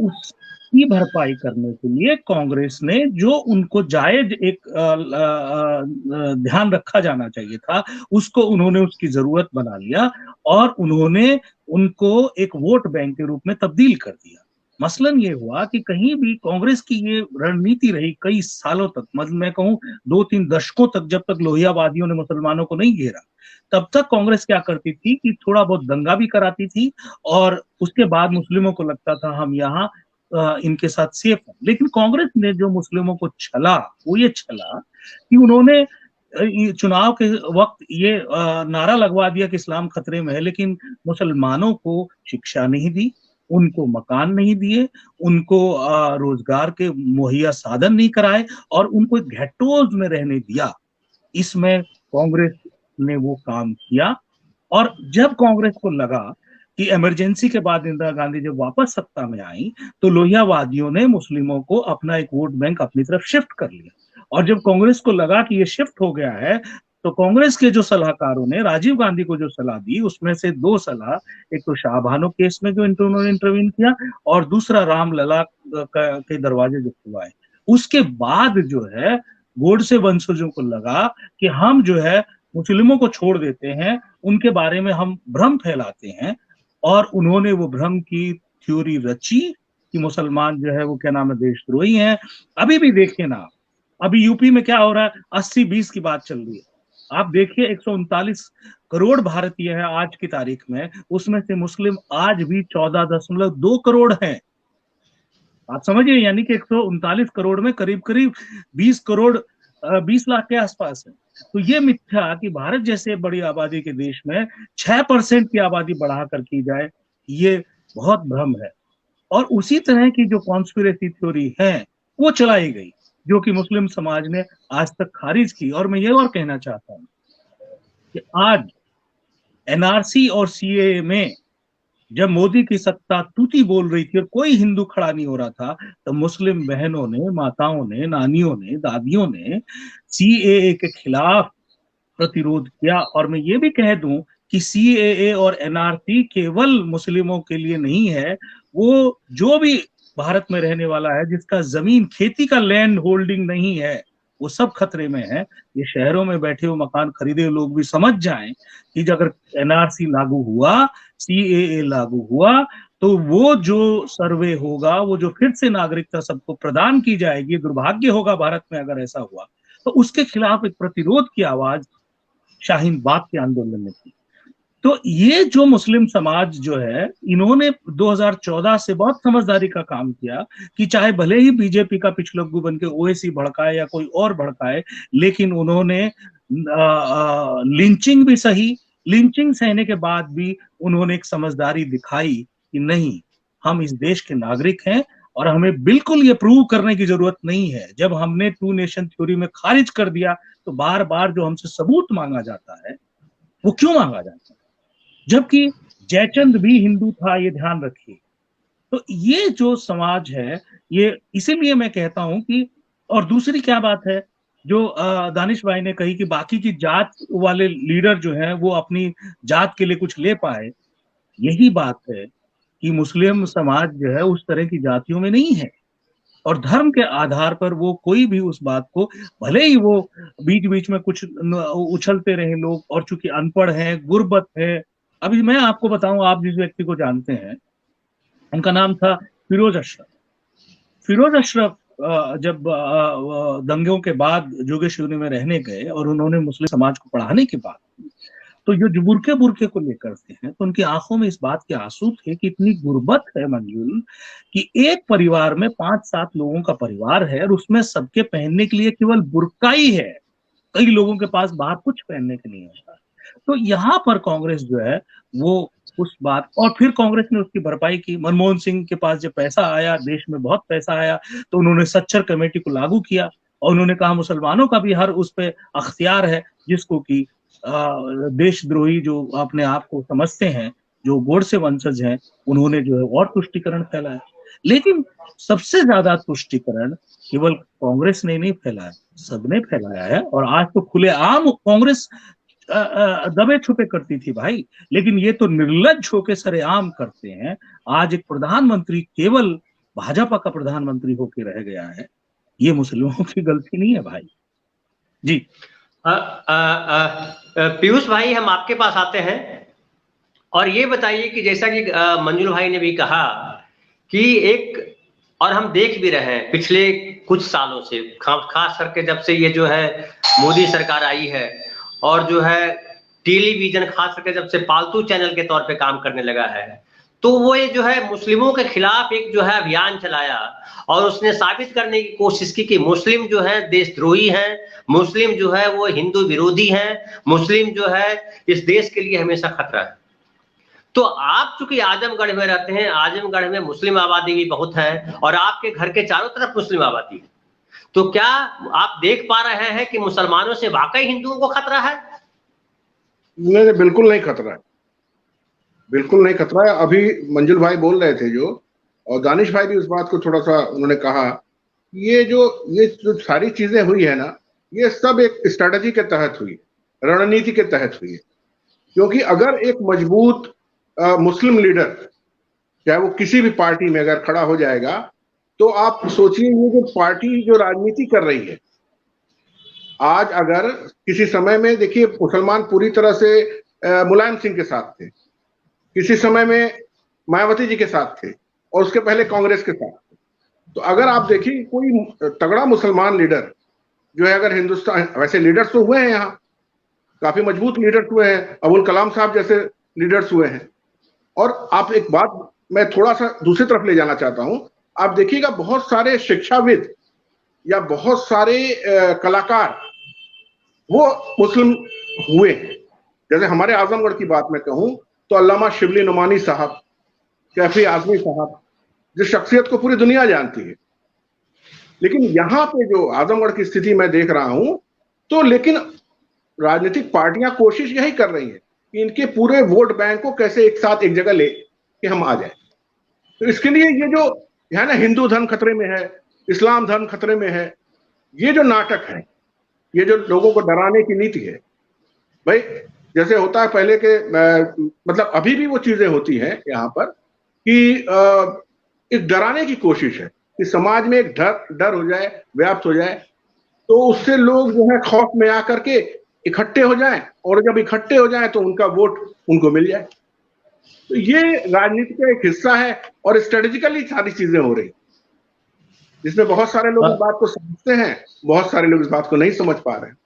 उसकी भरपाई करने के लिए कांग्रेस ने जो उनको जायज एक ध्यान रखा जाना चाहिए था, उसको उन्होंने उसकी जरूरत बना लिया और उन्होंने उनको एक वोट बैंक के रूप में तब्दील कर दिया। मसलन ये हुआ कि कहीं भी कांग्रेस की ये रणनीति रही कई सालों तक, मतलब मैं कहूं 2-3 दशकों तक, जब तक लोहियावादियों ने मुसलमानों को नहीं घेरा, तब तक कांग्रेस क्या करती थी कि थोड़ा बहुत दंगा भी कराती थी और उसके बाद मुस्लिमों को लगता था हम यहाँ इनके साथ सेफ है। लेकिन कांग्रेस ने जो मुस्लिमों को छला, वो ये छला कि उन्होंने चुनाव के वक्त ये नारा लगवा दिया कि इस्लाम खतरे में है, लेकिन मुसलमानों को शिक्षा नहीं दी, उनको मकान नहीं दिए, उनको रोजगार के मुहैया साधन नहीं कराए और उनको घेटोज में रहने दिया। इसमें कांग्रेस ने वो काम किया। और जब कांग्रेस को लगा कि इमरजेंसी के बाद इंदिरा गांधी जब वापस सत्ता में आई, तो लोहियावादियों ने मुस्लिमों को अपना एक वोट बैंक अपनी तरफ शिफ्ट कर लिया। और जब कांग्रेस को लगा कि ये शिफ्ट हो गया है, तो कांग्रेस के जो सलाहकारों ने राजीव गांधी को जो सलाह दी, उसमें से 2 सलाह, एक तो शाहबानो केस में जो उन्होंने इंटरवीन किया और दूसरा रामलला के दरवाजे जो खुलवाए। उसके बाद जो है गोडसे वंशजों को लगा कि हम जो है मुस्लिमों को छोड़ देते हैं, उनके बारे में हम भ्रम फैलाते हैं, और उन्होंने वो भ्रम की थ्योरी रची कि मुसलमान जो है वो क्या नाम है देशद्रोही हैं। अभी भी देखिए ना, अभी यूपी में क्या हो रहा है, 80-20 की बात चल रही है। आप देखिए 139 करोड़ भारतीय है आज की तारीख में, उसमें से मुस्लिम आज भी 14.2 करोड़ हैं। आप समझिए, यानी कि 139 करोड़ में करीब करीब 20 करोड़ 20 लाख के आसपास है। तो ये मिथ्या कि भारत जैसे बड़ी आबादी के देश में 6% की आबादी बढ़ाकर की जाए, ये बहुत भ्रम है। और उसी तरह की जो कॉन्स्पिरेसी थ्योरी है वो चलाई गई, जो कि मुस्लिम समाज ने आज तक खारिज की। और मैं ये और कहना चाहता हूं कि आज एनआरसी और सीएए में जब मोदी की सत्ता तूती बोल रही थी और कोई हिंदू खड़ा नहीं हो रहा था, तो मुस्लिम बहनों ने, माताओं ने, नानियों ने, दादियों ने सीएए के खिलाफ प्रतिरोध किया। और मैं ये भी कह दूं कि सीएए और एनआरसी केवल मुस्लिमों के लिए नहीं है, वो जो भी भारत में रहने वाला है जिसका जमीन खेती का लैंड होल्डिंग नहीं है, वो सब खतरे में है। ये शहरों में बैठे हुए मकान खरीदे लोग भी समझ जाएं कि अगर एनआरसी लागू हुआ, सीएए लागू हुआ, तो वो जो सर्वे होगा, वो जो फिर से नागरिकता सबको प्रदान की जाएगी, दुर्भाग्य होगा भारत में अगर ऐसा हुआ, तो उसके खिलाफ एक प्रतिरोध की आवाज शाहीन बाग के आंदोलन में थी। तो ये जो मुस्लिम समाज जो है, इन्होंने 2014 से बहुत समझदारी का काम किया कि चाहे भले ही बीजेपी का पिछलग्गू बन के ओवैसी भड़काए या कोई और भड़काए, लेकिन उन्होंने लिंचिंग भी सही, लिंचिंग सहने के बाद भी उन्होंने एक समझदारी दिखाई कि नहीं, हम इस देश के नागरिक हैं और हमें बिल्कुल ये प्रूव करने की जरूरत नहीं है। जब हमने 2 नेशन थ्योरी में खारिज कर दिया, तो बार बार जो हमसे सबूत मांगा जाता है, वो क्यों मांगा जाता है? जबकि जयचंद भी हिंदू था, ये ध्यान रखिए। तो ये जो समाज है, ये इसीलिए मैं कहता हूं कि, और दूसरी क्या बात है जो दानिश भाई ने कही कि बाकी की जात वाले लीडर जो हैं वो अपनी जात के लिए कुछ ले पाए, यही बात है कि मुस्लिम समाज जो है उस तरह की जातियों में नहीं है, और धर्म के आधार पर वो कोई भी उस बात को, भले ही वो बीच बीच में कुछ उछलते रहे लोग, और चूंकि अनपढ़ है, गुर्बत है। अभी मैं आपको बताऊं, आप जिस व्यक्ति को जानते हैं, उनका नाम था फिरोज अशरफ। फिरोज अशरफ जब दंगों के बाद जोगेश्वरी में रहने गए और उन्होंने मुस्लिम समाज को पढ़ाने की बात की, तो ये बुरके बुरके को लेकर के हैं, तो उनकी आंखों में इस बात के आंसू थे कि इतनी गुर्बत है मंजूल कि एक परिवार में 5-7 लोगों का परिवार है और उसमें सबके पहनने के लिए केवल बुर्का ही है, कई लोगों के पास बाहर कुछ पहनने के नहीं होता। तो यहाँ पर कांग्रेस जो है वो उस बात, और फिर कांग्रेस ने उसकी भरपाई की। मनमोहन सिंह के पास जब पैसा आया, देश में बहुत पैसा आया, तो उन्होंने सच्चर कमेटी को लागू किया और उन्होंने कहा मुसलमानों का भी हर उस पर अख्तियार है, जिसको कि देशद्रोही जो अपने आप को समझते हैं, जो गोडसे वंशज हैं, उन्होंने जो है और तुष्टिकरण फैलाया। लेकिन सबसे ज्यादा तुष्टिकरण केवल कांग्रेस ने नहीं फैलाया, सबने फैलाया है। और आज तो खुलेआम कांग्रेस दबे छुपे करती थी भाई, लेकिन ये तो निर्लज्ज होकर सरेआम करते हैं। आज एक प्रधानमंत्री केवल भाजपा का प्रधानमंत्री होके रह गया है, ये मुस्लिमों की गलती नहीं है भाई। जी पीयूष भाई, हम आपके पास आते हैं और ये बताइए कि जैसा कि मंजुल भाई ने भी कहा कि एक, और हम देख भी रहे हैं पिछले कुछ सालों से, खास करके जब से ये जो है मोदी सरकार आई है और जो है टेलीविजन खास करके जब से पालतू चैनल के तौर पे काम करने लगा है, तो वो ये जो है मुस्लिमों के खिलाफ एक जो है अभियान चलाया और उसने साबित करने की कोशिश की कि मुस्लिम जो है देशद्रोही हैं, मुस्लिम जो है वो हिंदू विरोधी हैं, मुस्लिम जो है इस देश के लिए हमेशा खतरा है। तो आप चूंकि आजमगढ़ में रहते हैं, आजमगढ़ में मुस्लिम आबादी भी बहुत है और आपके घर के चारों तरफ मुस्लिम आबादी है, तो क्या आप देख पा रहे हैं कि मुसलमानों से वाकई हिंदुओं को खतरा है? नहीं, बिल्कुल नहीं खतरा है, बिल्कुल नहीं खतरा है। अभी मंजुल भाई बोल रहे थे जो, और दानिश भाई भी उस बात को थोड़ा सा उन्होंने कहा, ये जो सारी चीजें हुई है ना, ये सब एक स्ट्रेटजी के तहत हुई, रणनीति के तहत हुई है। क्योंकि अगर एक मजबूत मुस्लिम लीडर, चाहे वो किसी भी पार्टी में अगर खड़ा हो जाएगा, तो आप सोचिए ये जो पार्टी जो राजनीति कर रही है आज, अगर किसी समय में देखिए मुसलमान पूरी तरह से मुलायम सिंह के साथ थे, किसी समय में मायावती जी के साथ थे और उसके पहले कांग्रेस के साथ थे। तो अगर आप देखिए कोई तगड़ा मुसलमान लीडर जो है, अगर हिंदुस्तान, वैसे लीडर्स तो हुए हैं यहाँ, काफी मजबूत लीडर्स हुए हैं, अबुल कलाम साहब जैसे लीडर्स हुए हैं। और आप एक बात मैं थोड़ा सा दूसरी तरफ ले जाना चाहता हूं, आप देखिएगा बहुत सारे शिक्षाविद या बहुत सारे कलाकार वो मुस्लिम हुए हैं। जैसे हमारे आजमगढ़ की बात मैं कहूं तो अल्लामा शिबली नुमानी साहब, कैफी आजमी साहब, जिस शख्सियत को पूरी दुनिया जानती है। लेकिन यहां पे जो आजमगढ़ की स्थिति मैं देख रहा हूं, तो लेकिन राजनीतिक पार्टियां कोशिश यही कर रही है कि इनके पूरे वोट बैंक को कैसे एक साथ एक जगह ले कि हम आ जाए। तो इसके लिए ये जो है ना, हिंदू धर्म खतरे में है, इस्लाम धर्म खतरे में है, ये जो नाटक है, ये जो लोगों को डराने की नीति है भाई, जैसे होता है पहले के, मतलब अभी भी वो चीजें होती हैं यहाँ पर कि एक डराने की कोशिश है कि समाज में एक डर हो जाए, व्याप्त हो जाए, तो उससे लोग जो है खौफ में आकर के इकट्ठे हो जाएं, और जब इकट्ठे हो जाएं तो उनका वोट उनको मिल जाए। तो ये राजनीति का एक हिस्सा है और स्ट्रेटेजिकली सारी चीजें हो रही, जिसमें बहुत सारे लोग इस बात को समझते हैं, बहुत सारे लोग इस बात को नहीं समझ पा रहे हैं।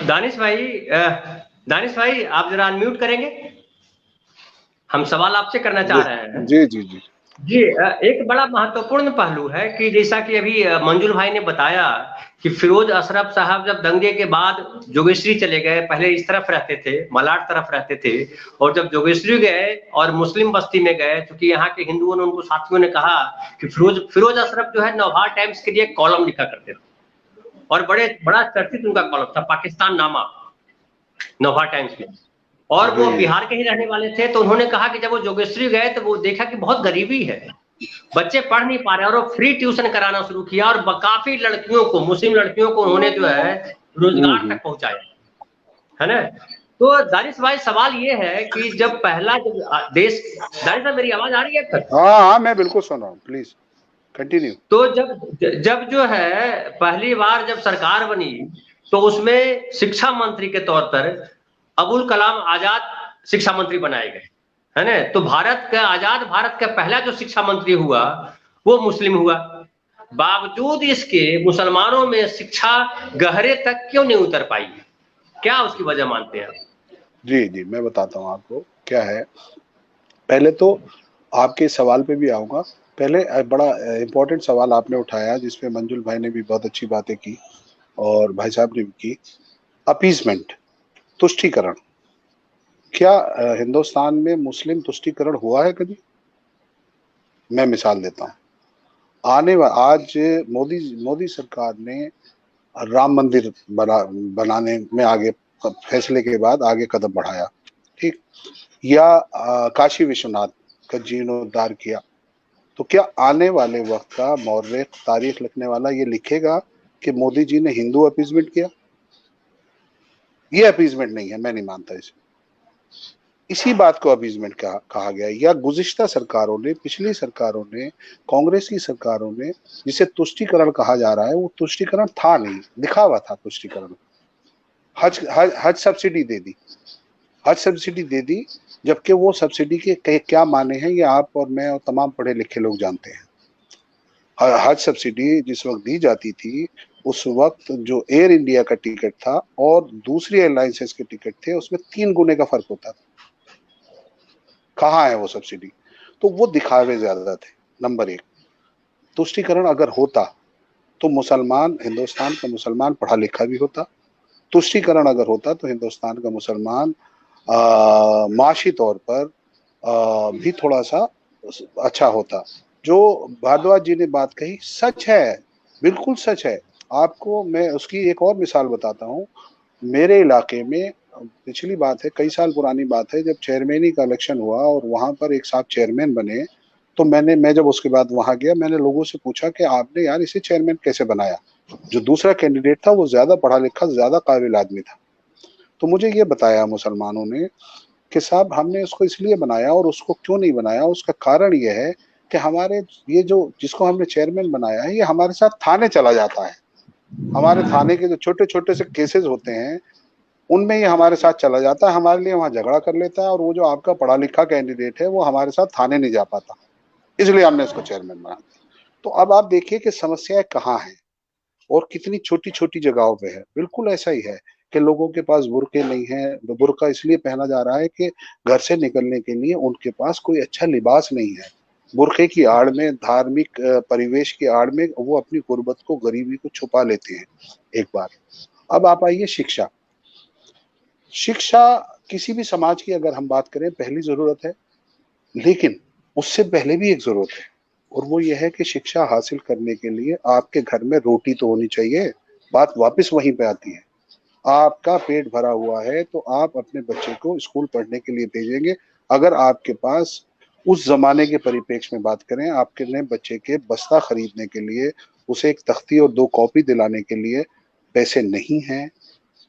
दानिश भाई आप जरा अनम्यूट करेंगे, हम सवाल आपसे करना चाह रहे हैं। जी जी जी जी, एक बड़ा महत्वपूर्ण पहलू है कि जैसा कि अभी मंजुल भाई ने बताया कि फिरोज अशरफ साहब जब दंगे के बाद जोगेश्वरी चले गए, पहले इस तरफ रहते थे, मलाड तरफ रहते थे, और जब जोगेश्वरी गए और मुस्लिम बस्ती में गए, क्योंकि यहाँ के हिंदुओं ने, उनको साथियों ने कहा कि फिरोज अशरफ जो है नवभारत टाइम्स के लिए कॉलम लिखा करते थे और बड़ा चर्चित उनका कॉलम था, पाकिस्तान नामा, नवभारत टाइम्स में, और वो बिहार के ही रहने वाले थे। तो उन्होंने कहा कि जब वो जोगेश्वरी गए तो वो देखा कि बहुत गरीबी है, बच्चे पढ़ नहीं पा रहे, और वो फ्री ट्यूशन कराना शुरू किया और काफी लड़कियों को, मुस्लिम लड़कियों को उन्होंने जो है रोजगार तक पहुंचाया, है ना। तो दानिश भाई सवाल ये है कि जब पहला देश, दानिश भाई मेरी आवाज आ रही है? हाँ, मैं बिल्कुल सुन रहा हूँ, प्लीज कंटिन्यू। तो जब जो है पहली बार जब सरकार बनी तो उसमें शिक्षा मंत्री के तौर पर अबुल कलाम आजाद शिक्षा मंत्री बनाए गए, है ना। तो आजाद भारत का पहला जो शिक्षा मंत्री हुआ वो मुस्लिम हुआ। बावजूद इसके मुसलमानों में शिक्षा गहरे तक क्यों नहीं उतर पाई, क्या उसकी वजह मानते हैं? जी जी, मैं बताता हूँ आपको क्या है। पहले तो आपके सवाल पे भी आऊंगा। पहले बड़ा इंपॉर्टेंट सवाल आपने उठाया जिसपे मंजुल भाई ने भी बहुत अच्छी बातें की और भाई साहब ने भी की। अपीसमेंट, तुष्टीकरण, क्या हिंदुस्तान में मुस्लिम तुष्टीकरण हुआ है कभी? मैं मिसाल देता हूँ। आज मोदी सरकार ने राम मंदिर बनाने में आगे फैसले के बाद आगे कदम बढ़ाया, ठीक, या काशी विश्वनाथ का जीर्णोद्धार किया। तो क्या आने वाले वक्त का मौर्य तारीख लिखने वाला ये लिखेगा कि मोदी जी ने हिंदू अपीसमेंट किया? ये अपीसमेंट नहीं है, मैं नहीं मानता इसे। इसी बात को अपीजमेंट कहा गया, या गुज़िश्ता सरकारों ने, पिछली सरकारों ने, कांग्रेस की सरकारों ने, जिसे तुष्टीकरण कहा जा रहा है, वो तुष्टीकरण था नहीं, दिखावा था तुष्टीकरण। हज सब्सिडी दे दी, हज सब्सिडी दे दी, जबकि वो सब्सिडी के क्या माने हैं ये आप और मैं और तमाम पढ़े लिखे लोग जानते हैं। हज सब्सिडी जिस वक्त दी जाती थी, उस वक्त जो एयर इंडिया का टिकट था और दूसरी एयरलाइंसेस के टिकट थे, उसमें 3 गुने का फर्क होता था। कहाँ है वो सब्सिडी? तो वो दिखावे ज्यादा थे। नंबर 1, तुष्टीकरण अगर होता तो मुसलमान, हिंदुस्तान का मुसलमान पढ़ा लिखा भी होता। तुष्टीकरण अगर होता तो हिंदुस्तान का मुसलमान माशी तौर पर भी थोड़ा सा अच्छा होता। जो भारद्वाज जी ने बात कही सच है, बिल्कुल सच है। आपको मैं उसकी एक और मिसाल बताता हूँ। मेरे इलाके में पिछली बात है, कई साल पुरानी बात है, जब चेयरमैनी का इलेक्शन हुआ और वहां पर एक साहब चेयरमैन बने, तो मैं जब उसके बाद वहां गया, मैंने लोगों से पूछा कि आपने यार इसे चेयरमैन कैसे बनाया? जो दूसरा कैंडिडेट था वो ज्यादा पढ़ा लिखा, ज्यादा काबिल आदमी था। तो मुझे ये बताया मुसलमानों ने कि साहब हमने उसको इसलिए बनाया, और उसको क्यों नहीं बनाया, उसका कारण ये है कि हमारे ये जो जिसको हमने चेयरमैन बनाया है, ये हमारे साथ थाने चला जाता है। हमारे थाने के जो छोटे छोटे से केसेस होते हैं उनमें ये हमारे साथ चला जाता है, हमारे लिए वहां झगड़ा कर लेता है, और वो जो आपका पढ़ा लिखा कैंडिडेट है वो हमारे साथ थाने नहीं जा पाता, इसलिए हमने उसको चेयरमैन बना दिया। तो अब आप देखिए कि समस्याएं कहाँ हैं और कितनी छोटी छोटी जगहों पे है। बिल्कुल ऐसा ही है कि लोगों के पास बुर्के नहीं है, बुर्का इसलिए पहना जा रहा है कि घर से निकलने के लिए उनके पास कोई अच्छा लिबास नहीं है। बुर्के की आड़ में, धार्मिक परिवेश की आड़ में वो अपनी गुर्बत को, गरीबी को छुपा लेते हैं। एक बार अब आप आइए शिक्षा। शिक्षा किसी भी समाज की अगर हम बात करें पहली जरूरत है, लेकिन उससे पहले भी एक जरूरत है, और वो ये है कि शिक्षा हासिल करने के लिए आपके घर में रोटी तो होनी चाहिए। बात वापस वहीं पे आती है। आपका पेट भरा हुआ है तो आप अपने बच्चे को स्कूल पढ़ने के लिए भेजेंगे। अगर आपके पास उस जमाने के परिप्रेक्ष्य में बात करें, आपके नए बच्चे के बस्ता खरीदने के लिए, उसे एक तख्ती और 2 कॉपी दिलाने के लिए पैसे नहीं हैं,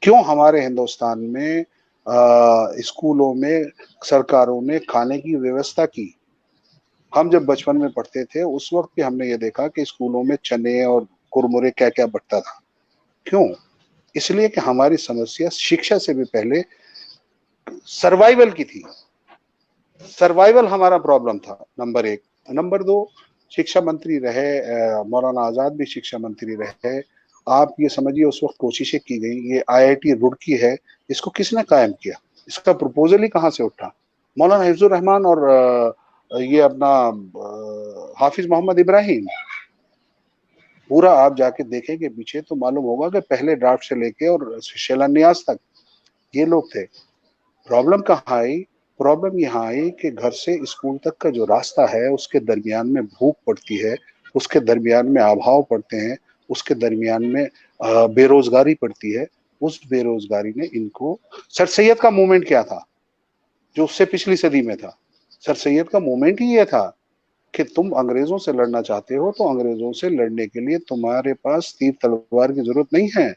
क्यों हमारे हिंदुस्तान में स्कूलों में सरकारों ने खाने की व्यवस्था की? हम जब बचपन में पढ़ते थे उस वक्त भी हमने ये देखा कि स्कूलों में चने और कुरमुरे क्या क्या बंटता था। क्यों? इसलिए कि हमारी समस्या शिक्षा से भी पहले सर्वाइवल की थी। सर्वाइवल हमारा प्रॉब्लम था, नंबर 1। नंबर 2, शिक्षा मंत्री रहे मौलाना आजाद भी शिक्षा मंत्री रहे। आप ये समझिए उस वक्त कोशिशें की गई। ये आईआईटी रुड़की है, इसको किसने कायम किया? इसका प्रपोजल ही कहाँ से उठा? मौलाना हिफ्जुर रहमान और ये अपना हाफिज मोहम्मद इब्राहिम। पूरा आप जाके देखेंगे पीछे तो मालूम होगा कि पहले ड्राफ्ट से लेके और शिलान्यास तक ये लोग थे। प्रॉब्लम कहाँ आई? प्रॉब्लम यहाँ आई कि घर से स्कूल तक का जो रास्ता है उसके दरमियान में भूख पड़ती है, उसके दरमियान में अभाव पड़ते हैं, उसके दरमियान में बेरोजगारी पड़ती है। उस बेरोजगारी ने इनको, सर सैयद का मूवमेंट क्या था जो उससे पिछली सदी में था? सर सैयद का मूवमेंट ही ये था कि तुम अंग्रेजों से लड़ना चाहते हो तो अंग्रेजों से लड़ने के लिए तुम्हारे पास तीर तलवार की जरूरत नहीं है,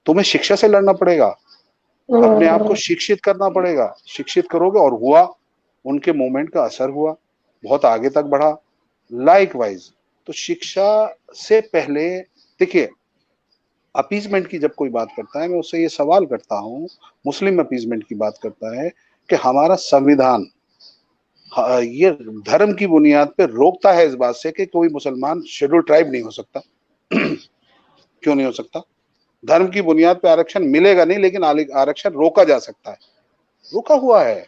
तुम्हें शिक्षा से लड़ना पड़ेगा, अपने आप को शिक्षित करना पड़ेगा। शिक्षित करोगे, और हुआ, उनके मूवमेंट का असर हुआ, बहुत आगे तक बढ़ा। लाइकवाइज तो शिक्षा से पहले देखिए, अपीजमेंट की जब कोई बात करता है मैं उससे ये सवाल करता हूँ, मुस्लिम अपीजमेंट की बात करता है कि हमारा संविधान ये धर्म की बुनियाद पे रोकता है इस बात से कि कोई मुसलमान शेड्यूल ट्राइब नहीं हो सकता। क्यों नहीं हो सकता? धर्म की बुनियाद पे आरक्षण मिलेगा नहीं, लेकिन आरक्षण रोका जा सकता है। रुका हुआ है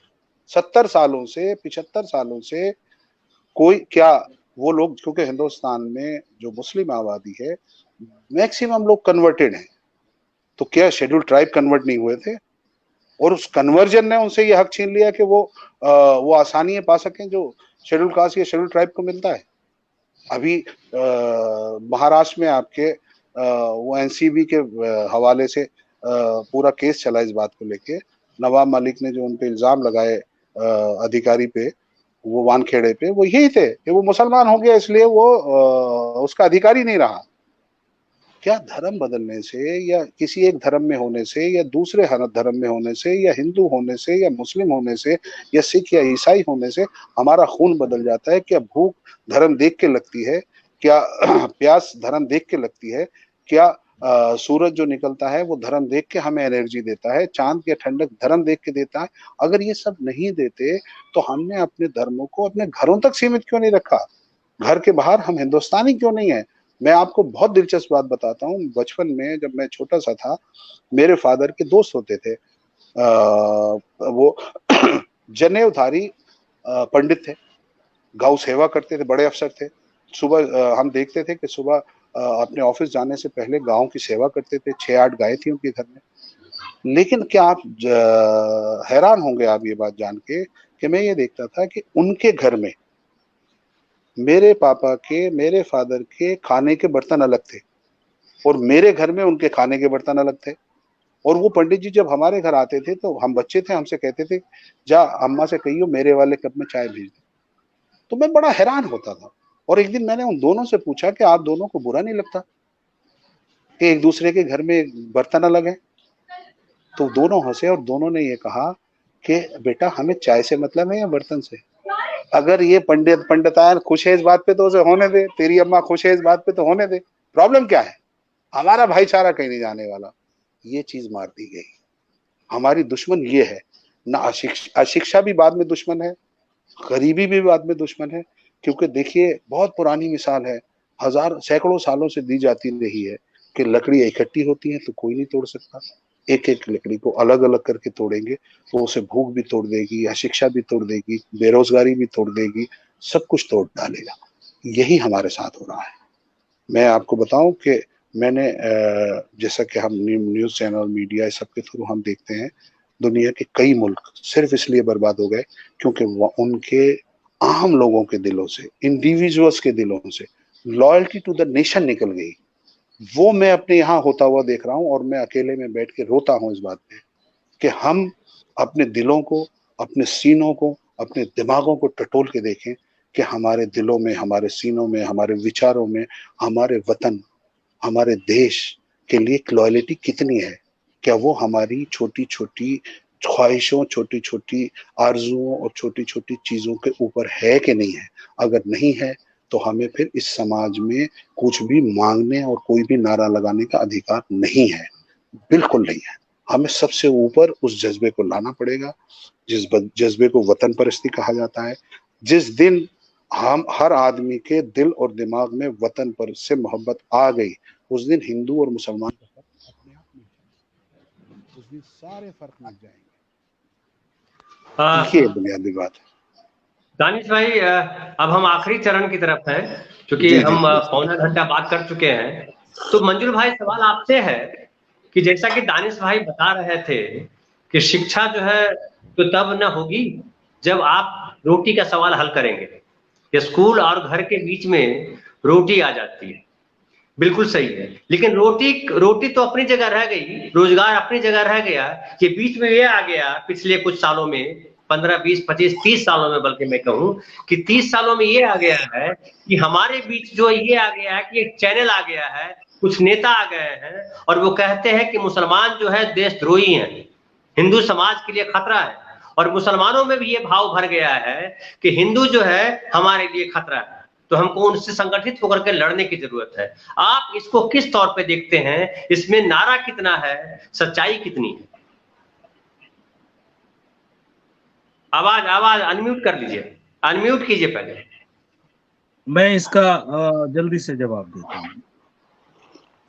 70 सालों से, 75 सालों से। कोई क्या, वो लोग, क्योंकि हिंदुस्तान में जो मुस्लिम आबादी है मैक्सिमम लोग कन्वर्टेड हैं, तो क्या शेड्यूल ट्राइब कन्वर्ट नहीं हुए थे? और उस कन्वर्जन ने उनसे ये हक छीन लिया कि वो आसानी पा सकें जो शेड्यूल कास्ट या शेड्यूल ट्राइब को मिलता है। अभी महाराष्ट्र में आपके वो एनसीबी के हवाले से पूरा केस चला इस बात को लेके। नवाब मलिक ने जो उन पे इल्जाम लगाए अधिकारी पे, वो वानखेड़े पे, वो यही थे कि वो मुसलमान हो गया इसलिए वो उसका अधिकारी नहीं रहा। क्या धर्म बदलने से या किसी एक धर्म में होने से या दूसरे धर्म में होने से या हिंदू होने से या मुस्लिम होने से या सिख या ईसाई होने से हमारा खून बदल जाता है? क्या भूख धर्म देख के लगती है? क्या प्यास धर्म देख के लगती है? क्या सूरज जो निकलता है वो धर्म देख के हमें एनर्जी देता है? चांद की ठंडक धर्म देख के देता है? अगर ये सब नहीं देते तो हमने अपने धर्मों को अपने घरों तक सीमित क्यों नहीं रखा? घर के बाहर हम हिंदुस्तानी क्यों नहीं है? मैं आपको बहुत दिलचस्प बात बताता हूँ। बचपन में जब मैं छोटा सा था, मेरे फादर के दोस्त होते थे, वो जनेऊधारी पंडित थे, गौ सेवा करते थे, बड़े अफसर थे। सुबह हम देखते थे कि सुबह अपने ऑफिस जाने से पहले गांव की सेवा करते थे। 6-8 गायें थी उनके घर में। लेकिन क्या आप हैरान होंगे आप ये बात जान के कि मैं ये देखता था कि उनके घर में मेरे पापा के, मेरे फादर के खाने के बर्तन अलग थे और मेरे घर में उनके खाने के बर्तन अलग थे। और वो पंडित जी जब हमारे घर आते थे तो हम बच्चे थे, हमसे कहते थे, जा अम्मा से कहियो मेरे वाले कप में चाय भेज दे। तो मैं बड़ा हैरान होता था। और एक दिन मैंने उन दोनों से पूछा कि आप दोनों को बुरा नहीं लगता कि एक दूसरे के घर में बर्तन अलग है? तो दोनों हंसे और दोनों ने ये कहा कि बेटा हमें चाय से मतलब है या बर्तन से? अगर ये पंडितायन खुश है इस बात पे तो उसे होने दे, तेरी अम्मा खुश है इस बात पे तो होने दे, प्रॉब्लम क्या है? हमारा भाईचारा कहीं नहीं जाने वाला। ये चीज मार दी गई। हमारी दुश्मन ये है ना। अशिक्षा भी बाद में दुश्मन है, गरीबी भी बाद में दुश्मन है। क्योंकि देखिए बहुत पुरानी मिसाल है, सैकड़ों सालों से दी जाती रही है कि लकड़ियां इकट्ठी होती हैं तो कोई नहीं तोड़ सकता। एक एक लकड़ी को अलग अलग करके तोड़ेंगे तो उसे भूख भी तोड़ देगी, अशिक्षा भी तोड़ देगी, बेरोजगारी भी तोड़ देगी, सब कुछ तोड़ डालेगा। यही हमारे साथ हो रहा है। मैं आपको बताऊं कि मैंने जैसा कि हम न्यूज चैनल, मीडिया, सबके थ्रू हम देखते हैं, दुनिया के कई मुल्क सिर्फ इसलिए बर्बाद हो गए क्योंकि उनके आम लोगों के दिलों से, इंडिविजुअल्स के दिलों से लॉयल्टी टू द नेशन निकल गई। वो मैं अपने यहाँ होता हुआ देख रहा हूँ और मैं अकेले में बैठ के रोता हूँ इस बात पे कि हम अपने दिलों को, अपने सीनों को, अपने दिमागों को टटोल के देखें कि हमारे दिलों में, हमारे सीनों में, हमारे विचारों में हमारे वतन, हमारे देश के लिए लॉयल्टी कितनी है। क्या वो हमारी छोटी छोटी ख्वाहिशों, छोटी छोटी आरजुओं और छोटी छोटी चीजों के ऊपर है कि नहीं है? अगर नहीं है तो हमें फिर इस समाज में कुछ भी मांगने और कोई भी नारा लगाने का अधिकार नहीं है, बिल्कुल नहीं है। हमें सबसे ऊपर उस जज्बे को लाना पड़ेगा, जिस जज्बे को वतन परस्ती कहा जाता है। जिस दिन हम हर आदमी के दिल और दिमाग में वतन पर से मोहब्बत आ गई, उस दिन हिंदू और मुसलमान का फर्क अपने आप मिट जाएगा। उस दिन सारे फर्क मिट जाएंगे। ये बुनियादी बात है। दानिश भाई, अब हम आखिरी चरण की तरफ हैं, क्योंकि हम पौना घंटा बात कर चुके हैं। तो मंजूर भाई, सवाल आपसे है कि जैसा कि दानिश भाई बता रहे थे कि शिक्षा जो है तो तब न होगी जब आप रोटी का सवाल हल करेंगे। स्कूल और घर के बीच में रोटी आ जाती है, बिल्कुल सही है। लेकिन रोटी तो अपनी जगह रह गई, रोजगार अपनी जगह रह गया। ये बीच में ये आ गया पिछले कुछ सालों में, 15, 20, 25, 30 सालों में, बल्कि मैं कहूं कि 30 सालों में ये आ गया है कि हमारे बीच जो ये आ गया है कि एक चैनल आ गया है, कुछ नेता आ गए हैं और वो कहते हैं कि मुसलमान जो है देशद्रोही हैं, हिंदू समाज के लिए खतरा है। और मुसलमानों में भी ये भाव भर गया है कि हिंदू जो है हमारे लिए खतरा है, तो हमको उनसे संगठित होकर के लड़ने की जरूरत है। आप इसको किस तौर पे देखते हैं? इसमें नारा कितना है, सच्चाई कितनी है? आवाज अनम्यूट कर लीजिए, अनम्यूट कीजिए पहले। मैं इसका जल्दी से जवाब देता हूँ।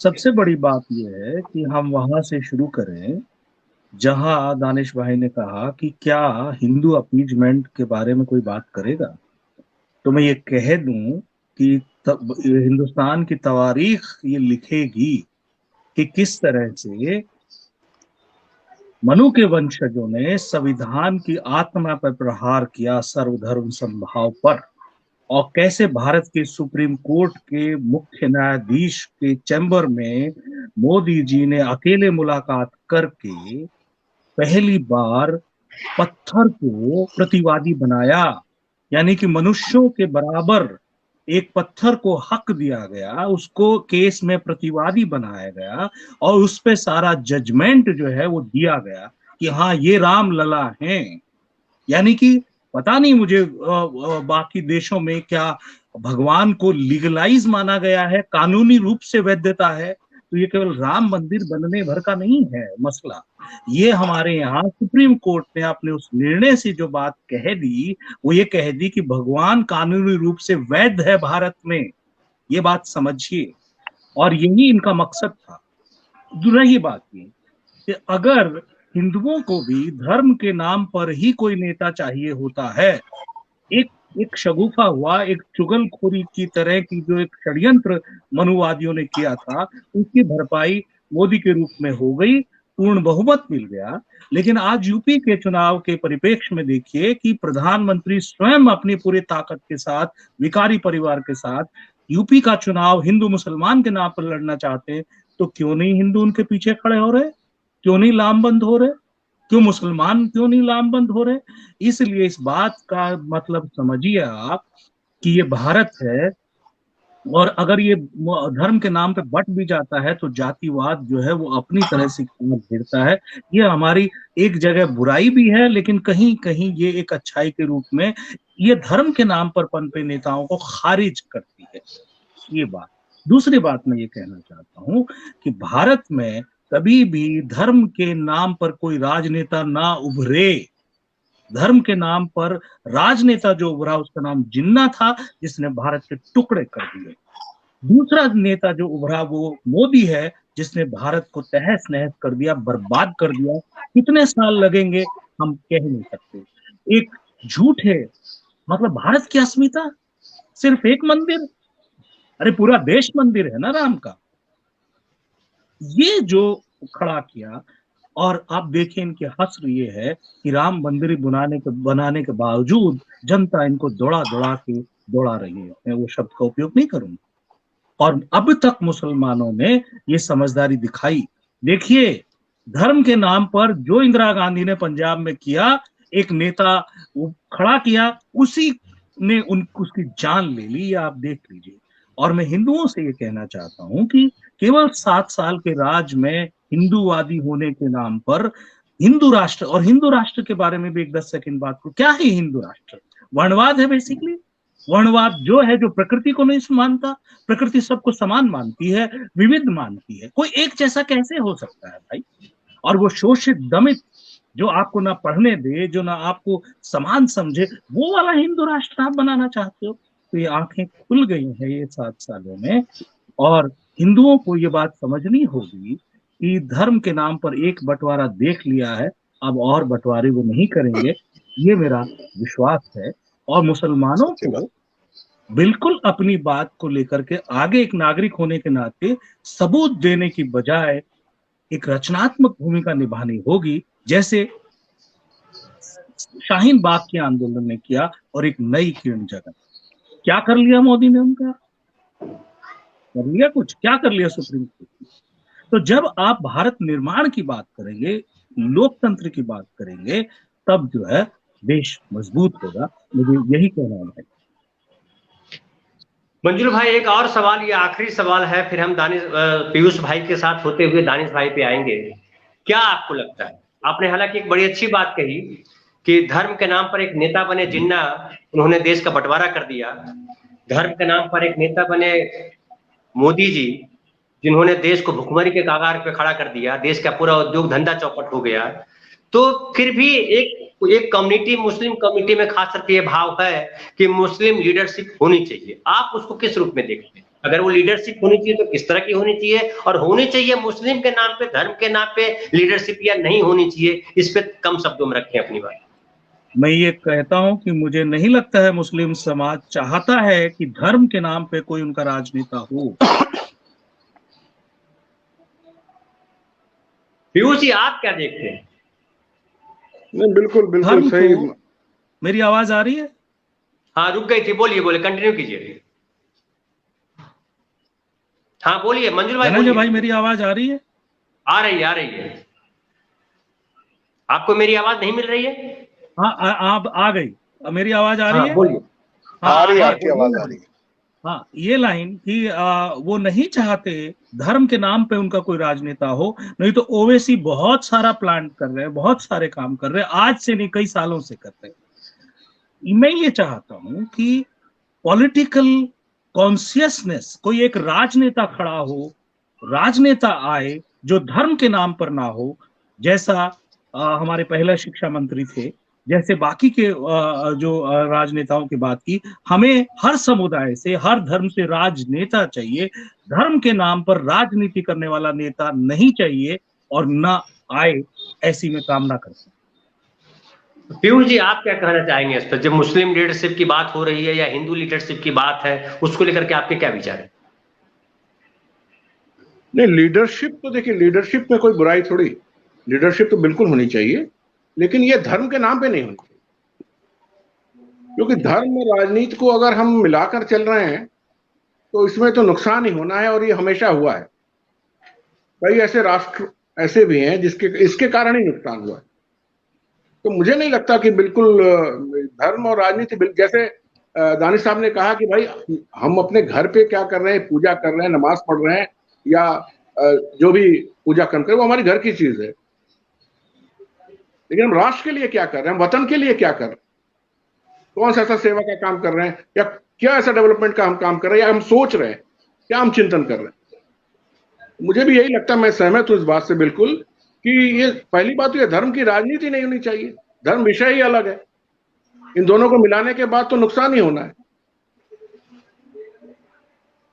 सबसे बड़ी बात यह है कि हम वहां से शुरू करें जहां दानिश भाई ने कहा कि क्या हिंदू अपीजमेंट के बारे में कोई बात करेगा। तो मैं ये कह दूं कि हिंदुस्तान की तवारीख ये लिखेगी कि किस तरह से मनु के वंशजों ने संविधान की आत्मा पर प्रहार किया, सर्वधर्म समभाव पर, और कैसे भारत के सुप्रीम कोर्ट के मुख्य न्यायाधीश के चैम्बर में मोदी जी ने अकेले मुलाकात करके पहली बार पत्थर को प्रतिवादी बनाया, यानी कि मनुष्यों के बराबर एक पत्थर को हक दिया गया, उसको केस में प्रतिवादी बनाया गया और उस पे सारा जजमेंट जो है वो दिया गया कि हाँ ये राम लला हैं। यानी कि पता नहीं मुझे बाकी देशों में क्या भगवान को लीगलाइज माना गया है, कानूनी रूप से वैधता है, तो ये केवल राम मंदिर बनने भर का नहीं है मसला। ये हमारे यहाँ सुप्रीम कोर्ट ने अपने उस निर्णय से जो बात कह दी, वो ये कह दी कि भगवान कानूनी रूप से वैध है भारत में। ये बात समझिए, और यही इनका मकसद था। रही बात ये कि अगर हिंदुओं को भी धर्म के नाम पर ही कोई नेता चाहिए होता है, एक शगुफा हुआ, एक चुगलखोरी की तरह की जो एक षड्यंत्र मनुवादियों ने किया था, उसकी भरपाई मोदी के रूप में हो गई, पूर्ण बहुमत मिल गया। लेकिन आज यूपी के चुनाव के परिप्रेक्ष्य में देखिए कि प्रधानमंत्री स्वयं अपनी पूरी ताकत के साथ, विकारी परिवार के साथ यूपी का चुनाव हिंदू मुसलमान के नाम पर लड़ना चाहते हैं, तो क्यों नहीं हिंदू उनके पीछे खड़े हो रहे, क्यों नहीं लामबंद हो रहे, क्यों मुसलमान क्यों नहीं लामबंद हो रहे? इसलिए इस बात का मतलब समझिए आप कि ये भारत है, और अगर ये धर्म के नाम पे बट भी जाता है तो जातिवाद जो है वो अपनी तरह से घेरता है। ये हमारी एक जगह बुराई भी है, लेकिन कहीं कहीं ये एक अच्छाई के रूप में ये धर्म के नाम पर पनपे नेताओं को खारिज करती है। ये बात। दूसरी बात मैं ये कहना चाहता हूं कि भारत में कभी भी धर्म के नाम पर कोई राजनेता ना उभरे। धर्म के नाम पर राजनेता जो उभरा उसका नाम जिन्ना था, जिसने भारत के टुकड़े कर दिए। दूसरा नेता जो उभरा वो मोदी है, जिसने भारत को तहस नहस कर दिया, बर्बाद कर दिया। कितने साल लगेंगे हम कह नहीं सकते। एक झूठ है, मतलब भारत की अस्मिता सिर्फ एक मंदिर, अरे पूरा देश मंदिर है ना राम का। ये जो खड़ा किया, और आप देखें इनकी हस्र ये है कि राम मंदिर बनाने के बावजूद जनता इनको दौड़ा दौड़ा के दौड़ा रही है। मैं वो शब्द का उपयोग नहीं करूंगा। और अब तक मुसलमानों ने ये समझदारी दिखाई। देखिए, धर्म के नाम पर जो इंदिरा गांधी ने पंजाब में किया, एक नेता खड़ा किया, उसी ने उसकी जान ले ली, आप देख लीजिए। और मैं हिंदुओं से ये कहना चाहता हूं कि केवल 7 साल के राज में हिंदूवादी होने के नाम पर हिंदू राष्ट्र, और हिंदू राष्ट्र के बारे में भी एक 10 सेकंड बात करूं। क्या है हिंदू राष्ट्र? वर्णवाद है बेसिकली। वर्णवाद जो है, जो प्रकृति को नहीं मानता। प्रकृति सबको समान मानती है, विविध मानती है। कोई एक जैसा कैसे हो सकता है भाई? और वो शोषित दमित जो आपको ना पढ़ने दे, जो ना आपको समान समझे, वो वाला हिंदू राष्ट्र आप बनाना चाहते हो। तो ये आंखें खुल गई हैं ये 7 सालों में, और हिंदुओं को ये बात समझनी होगी कि धर्म के नाम पर एक बंटवारा देख लिया है, अब और बंटवारे वो नहीं करेंगे, ये मेरा विश्वास है। और मुसलमानों को बिल्कुल अपनी बात को लेकर के आगे एक नागरिक होने के नाते सबूत देने की बजाय एक रचनात्मक भूमिका निभानी होगी, जैसे शाहीन बाग के आंदोलन ने किया और एक नई किरण जगा। क्या कर लिया मोदी ने? उनका कर लिया कुछ? क्या कर लिया सुप्रीम कोर्ट? तो जब आप भारत निर्माण की बात करेंगे, लोकतंत्र की बात करेंगे, तब जो है देश मजबूत होगा। मुझे यही कहना है। मंजुल भाई, एक और सवाल, ये आखिरी सवाल है, फिर हम पीयूष भाई के साथ होते हुए दानिश भाई पे आएंगे। क्या आपको लगता है, आपने हालांकि एक बड़ी अच्छी बात कही कि धर्म के नाम पर एक नेता बने जिन्ना, उन्होंने देश का बंटवारा कर दिया। धर्म के नाम पर एक नेता बने मोदी जी, जिन्होंने देश को भुखमरी के कगार पे खड़ा कर दिया, देश का पूरा उद्योग धंधा चौपट हो गया। तो फिर भी एक कम्युनिटी, मुस्लिम कम्युनिटी में खास करके ये भाव है कि मुस्लिम लीडरशिप होनी चाहिए। आप उसको किस रूप में देखते हैं? अगर वो लीडरशिप होनी चाहिए तो किस तरह की होनी चाहिए, और होनी चाहिए मुस्लिम के नाम पे, धर्म के नाम पे लीडरशिप, या नहीं होनी चाहिए? इस पे कम शब्दों में रखें अपनी बात। मैं ये कहता हूं कि मुझे नहीं लगता है मुस्लिम समाज चाहता है कि धर्म के नाम पे कोई उनका राजनेता हो। पीयूष जी, आप क्या देखते हैं? नहीं, बिल्कुल बिल्कुल सही। मेरी आवाज आ रही है? हाँ, रुक गई थी, बोलिए बोलिए, कंटिन्यू कीजिए। हाँ बोलिए मंजुल भाई। धनंजय भाई, मेरी आवाज आ रही है? आ रही है, आ रही है। आपको मेरी आवाज नहीं मिल रही है? हाँ, आप आ गई। मेरी आवाज आ रही है? बोलिए। आ रही है, आपकी आवाज आ रही है। हाँ, ये लाइन कि वो नहीं चाहते धर्म के नाम पे उनका कोई राजनेता हो, नहीं तो ओवैसी बहुत सारा प्लान कर रहे हैं, बहुत सारे काम कर रहे हैं, आज से नहीं कई सालों से कर रहे हैं। मैं ये चाहता हूं कि पॉलिटिकल कॉन्शियसनेस, कोई एक राजनेता खड़ा हो, राजनेता आए जो धर्म के नाम पर ना हो, जैसा हमारे पहले शिक्षा मंत्री थे, जैसे बाकी के जो राजनेताओं की बात की, हमें हर समुदाय से, हर धर्म से राजनेता चाहिए, धर्म के नाम पर राजनीति करने वाला नेता नहीं चाहिए, और ना आए, ऐसी में कामना करते हैं। पीयूष जी, आप क्या कहना चाहेंगे इस पर? जब मुस्लिम लीडरशिप की बात हो रही है या हिंदू लीडरशिप की बात है, उसको लेकर के आपके क्या विचार है? नहीं, लीडरशिप तो देखिए, लीडरशिप में कोई बुराई थोड़ी, लीडरशिप तो बिल्कुल होनी चाहिए, लेकिन ये धर्म के नाम पे नहीं होनी चाहिए, क्योंकि धर्म और राजनीति को अगर हम मिलाकर चल रहे हैं तो इसमें तो नुकसान ही होना है, और ये हमेशा हुआ है। कई ऐसे राष्ट्र ऐसे भी हैं जिसके इसके कारण ही नुकसान हुआ है। तो मुझे नहीं लगता कि बिल्कुल धर्म और राजनीति, जैसे दानिश साहब ने कहा कि भाई हम अपने घर पे क्या कर रहे हैं, पूजा कर रहे हैं, नमाज पढ़ रहे हैं, या जो भी पूजा कर्म कर रहे हैं वो हमारी घर की चीज है, लेकिन हम राष्ट्र के लिए क्या कर रहे हैं, वतन के लिए क्या कर रहे हैं, कौन सा ऐसा सेवा का काम कर रहे हैं, या क्या ऐसा डेवलपमेंट का हम काम कर रहे हैं, या हम सोच रहे हैं, क्या हम चिंतन कर रहे हैं। मुझे भी यही लगता है, मैं सहमत हूं इस बात से बिल्कुल, कि ये पहली बात तो ये धर्म की राजनीति नहीं होनी चाहिए, धर्म विषय ही अलग है, इन दोनों को मिलाने के बाद तो नुकसान ही होना है।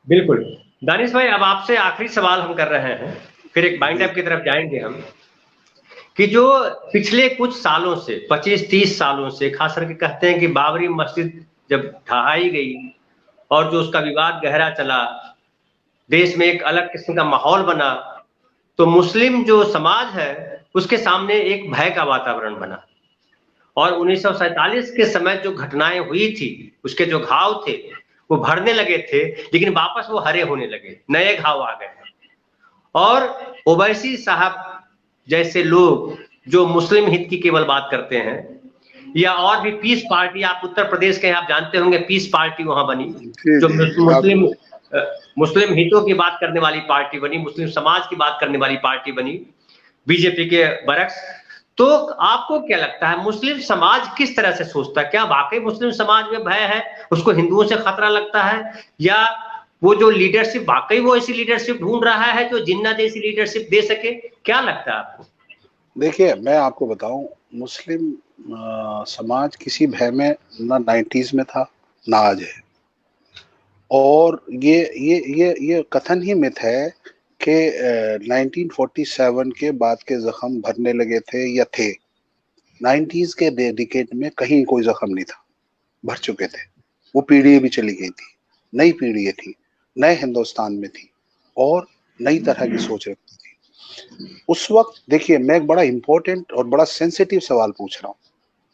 बिल्कुल। दानिश भाई, अब आपसे आखिरी सवाल हम कर रहे हैं, फिर एक बाइंड अप की तरफ जाएंगे हम, कि जो पिछले कुछ सालों से, 25-30 सालों से, खास करके कहते हैं कि बाबरी मस्जिद जब ढहाई गई और जो उसका विवाद गहरा चला, देश में एक अलग किस्म का माहौल बना, तो मुस्लिम जो समाज है उसके सामने एक भय का वातावरण बना। और 1947 के समय जो घटनाएं हुई थी, उसके जो घाव थे वो भरने लगे थे, लेकिन वापस वो हरे होने लगे, नए घाव आ गए। और ओवैसी साहब जैसे लोग जो मुस्लिम हित की केवल बात करते हैं, या और भी पीस पार्टी, आप उत्तर प्रदेश के आप जानते होंगे, पीस पार्टी वहां बनी, जो मुस्लिम हितों की बात करने वाली पार्टी बनी, मुस्लिम समाज की बात करने वाली पार्टी बनी, बीजेपी के बरक्स। तो आपको क्या लगता है, मुस्लिम समाज किस तरह से सोचता है? क्या वाकई मुस्लिम समाज में भय है, उसको हिंदुओं से खतरा लगता है, या वो जो लीडरशिप वाकई वो ऐसी लीडरशिप ढूंढ रहा है जो जिन्ना जैसी लीडरशिप दे सके? क्या लगता है आपको? देखिए, मैं आपको बताऊं, मुस्लिम समाज किसी भय में ना 90s में था ना आज है। और ये कथन ही मिथ है कि 1947 के बाद के जख्म भरने लगे थे या थे। 90s के डिकेड में कहीं कोई जख्म नहीं था, भर चुके थे। वो पीढ़ी भी चली गई थी, नई पीढ़ी थी, नए हिंदुस्तान में थी और नई तरह की सोच रखती थी। उस वक्त देखिए, मैं एक बड़ा इंपॉर्टेंट और बड़ा सेंसिटिव सवाल पूछ रहा हूँ,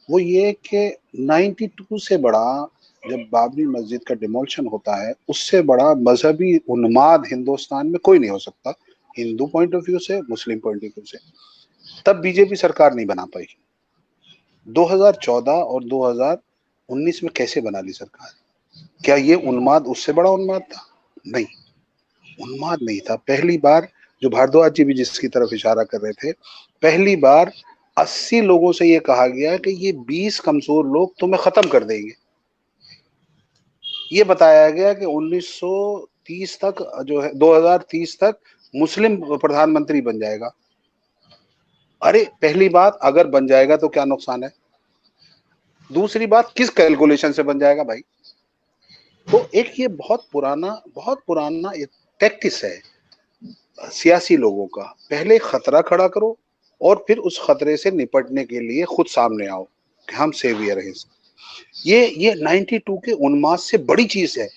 वो ये कि 92 से बड़ा, जब बाबरी मस्जिद का डिमोलिशन होता है, उससे बड़ा मजहबी उन्माद हिंदुस्तान में कोई नहीं हो सकता, हिंदू पॉइंट ऑफ व्यू से, मुस्लिम पॉइंट ऑफ व्यू से। तब बीजेपी सरकार नहीं बना पाई। 2014 और 2019 में कैसे बना ली सरकार? क्या ये उन्माद उससे बड़ा उन्माद था? नहीं, उन्माद नहीं था। पहली बार, जो भारद्वाज जी भी जिसकी तरफ इशारा कर रहे थे, पहली बार 80 लोगों से ये कहा गया कि ये 20 कमजोर लोग तुम्हें खत्म कर देंगे। ये बताया गया कि 1930 तक, जो है 2030 तक मुस्लिम प्रधानमंत्री बन जाएगा। अरे, पहली बात, अगर बन जाएगा तो क्या नुकसान है? दूसरी बात, किस कैलकुलेशन से बन जाएगा भाई? तो एक ये बहुत पुराना टैक्टिस है सियासी लोगों का। पहले खतरा खड़ा करो और फिर उस खतरे से निपटने के लिए खुद सामने आओ कि हम सेवियर हैं। ये 92 के उन्माद से बड़ी चीज है,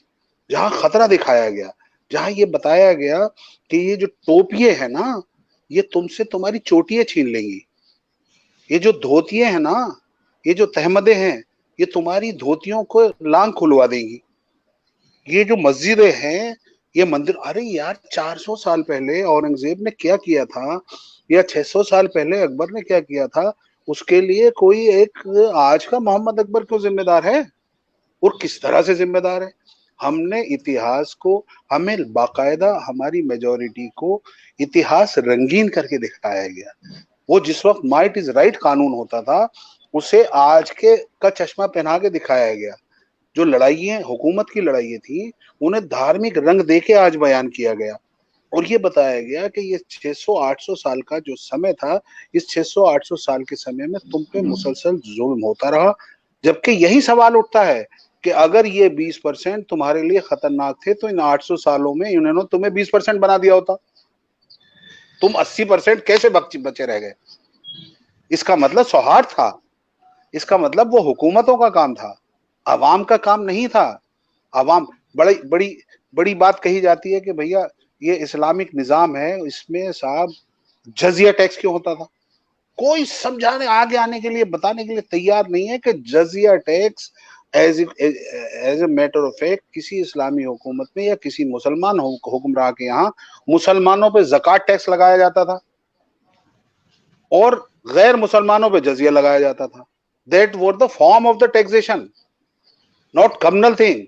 जहां खतरा दिखाया गया, जहां ये बताया गया कि ये जो टोपिये है ना, ये तुमसे तुम्हारी चोटियां छीन लेंगी। ये जो धोतिये हैं ना, ये जो तहमदे हैं, ये तुम्हारी धोतियों को लांग खुलवा देंगी। ये जो मस्जिदें हैं, ये मंदिर, अरे यार 400 साल पहले औरंगजेब ने क्या किया था, या 600 साल पहले अकबर ने क्या किया था, उसके लिए कोई एक आज का मोहम्मद अकबर क्यों जिम्मेदार है? और किस तरह से जिम्मेदार है? हमने इतिहास को, हमें बाकायदा हमारी मेजॉरिटी को इतिहास रंगीन करके दिखाया गया। वो जिस वक्त माइट इज राइट कानून होता था, उसे आज के का चश्मा पहना के दिखाया गया। जो लड़ाइयां हुकूमत की लड़ाइयां थी, उन्हें धार्मिक रंग देके आज बयान किया गया और ये बताया गया कि ये 600-800 साल का जो समय था, इस 600-800 साल के समय में तुम पे मुसलसल जुल्म होता रहा। जबकि यही सवाल उठता है कि अगर ये 20% तुम्हारे लिए खतरनाक थे तो इन 800 सालों में इन्होंने तुम्हें 20% बना दिया होता, तुम 80% कैसे बचे रह गए? इसका मतलब सौहार्द था, इसका मतलब वो हुकूमतों का काम था, अवाम का काम नहीं था। अवाम, बड़ी बड़ी बड़ी बात कही जाती है कि भैया ये इस्लामिक निजाम है, इसमें साहब जजिया टैक्स क्यों होता था? कोई समझाने, आगे आने के लिए, बताने के लिए तैयार नहीं है कि जजिया tax as a matter of fact किसी इस्लामी हुकूमत में या किसी मुसलमान हुक्मरान के यहाँ मुसलमानों पे ज़कात टैक्स लगाया जाता था और गैर मुसलमानों पे जजिया लगाया जाता था। That was the form of the taxation, not communal thing.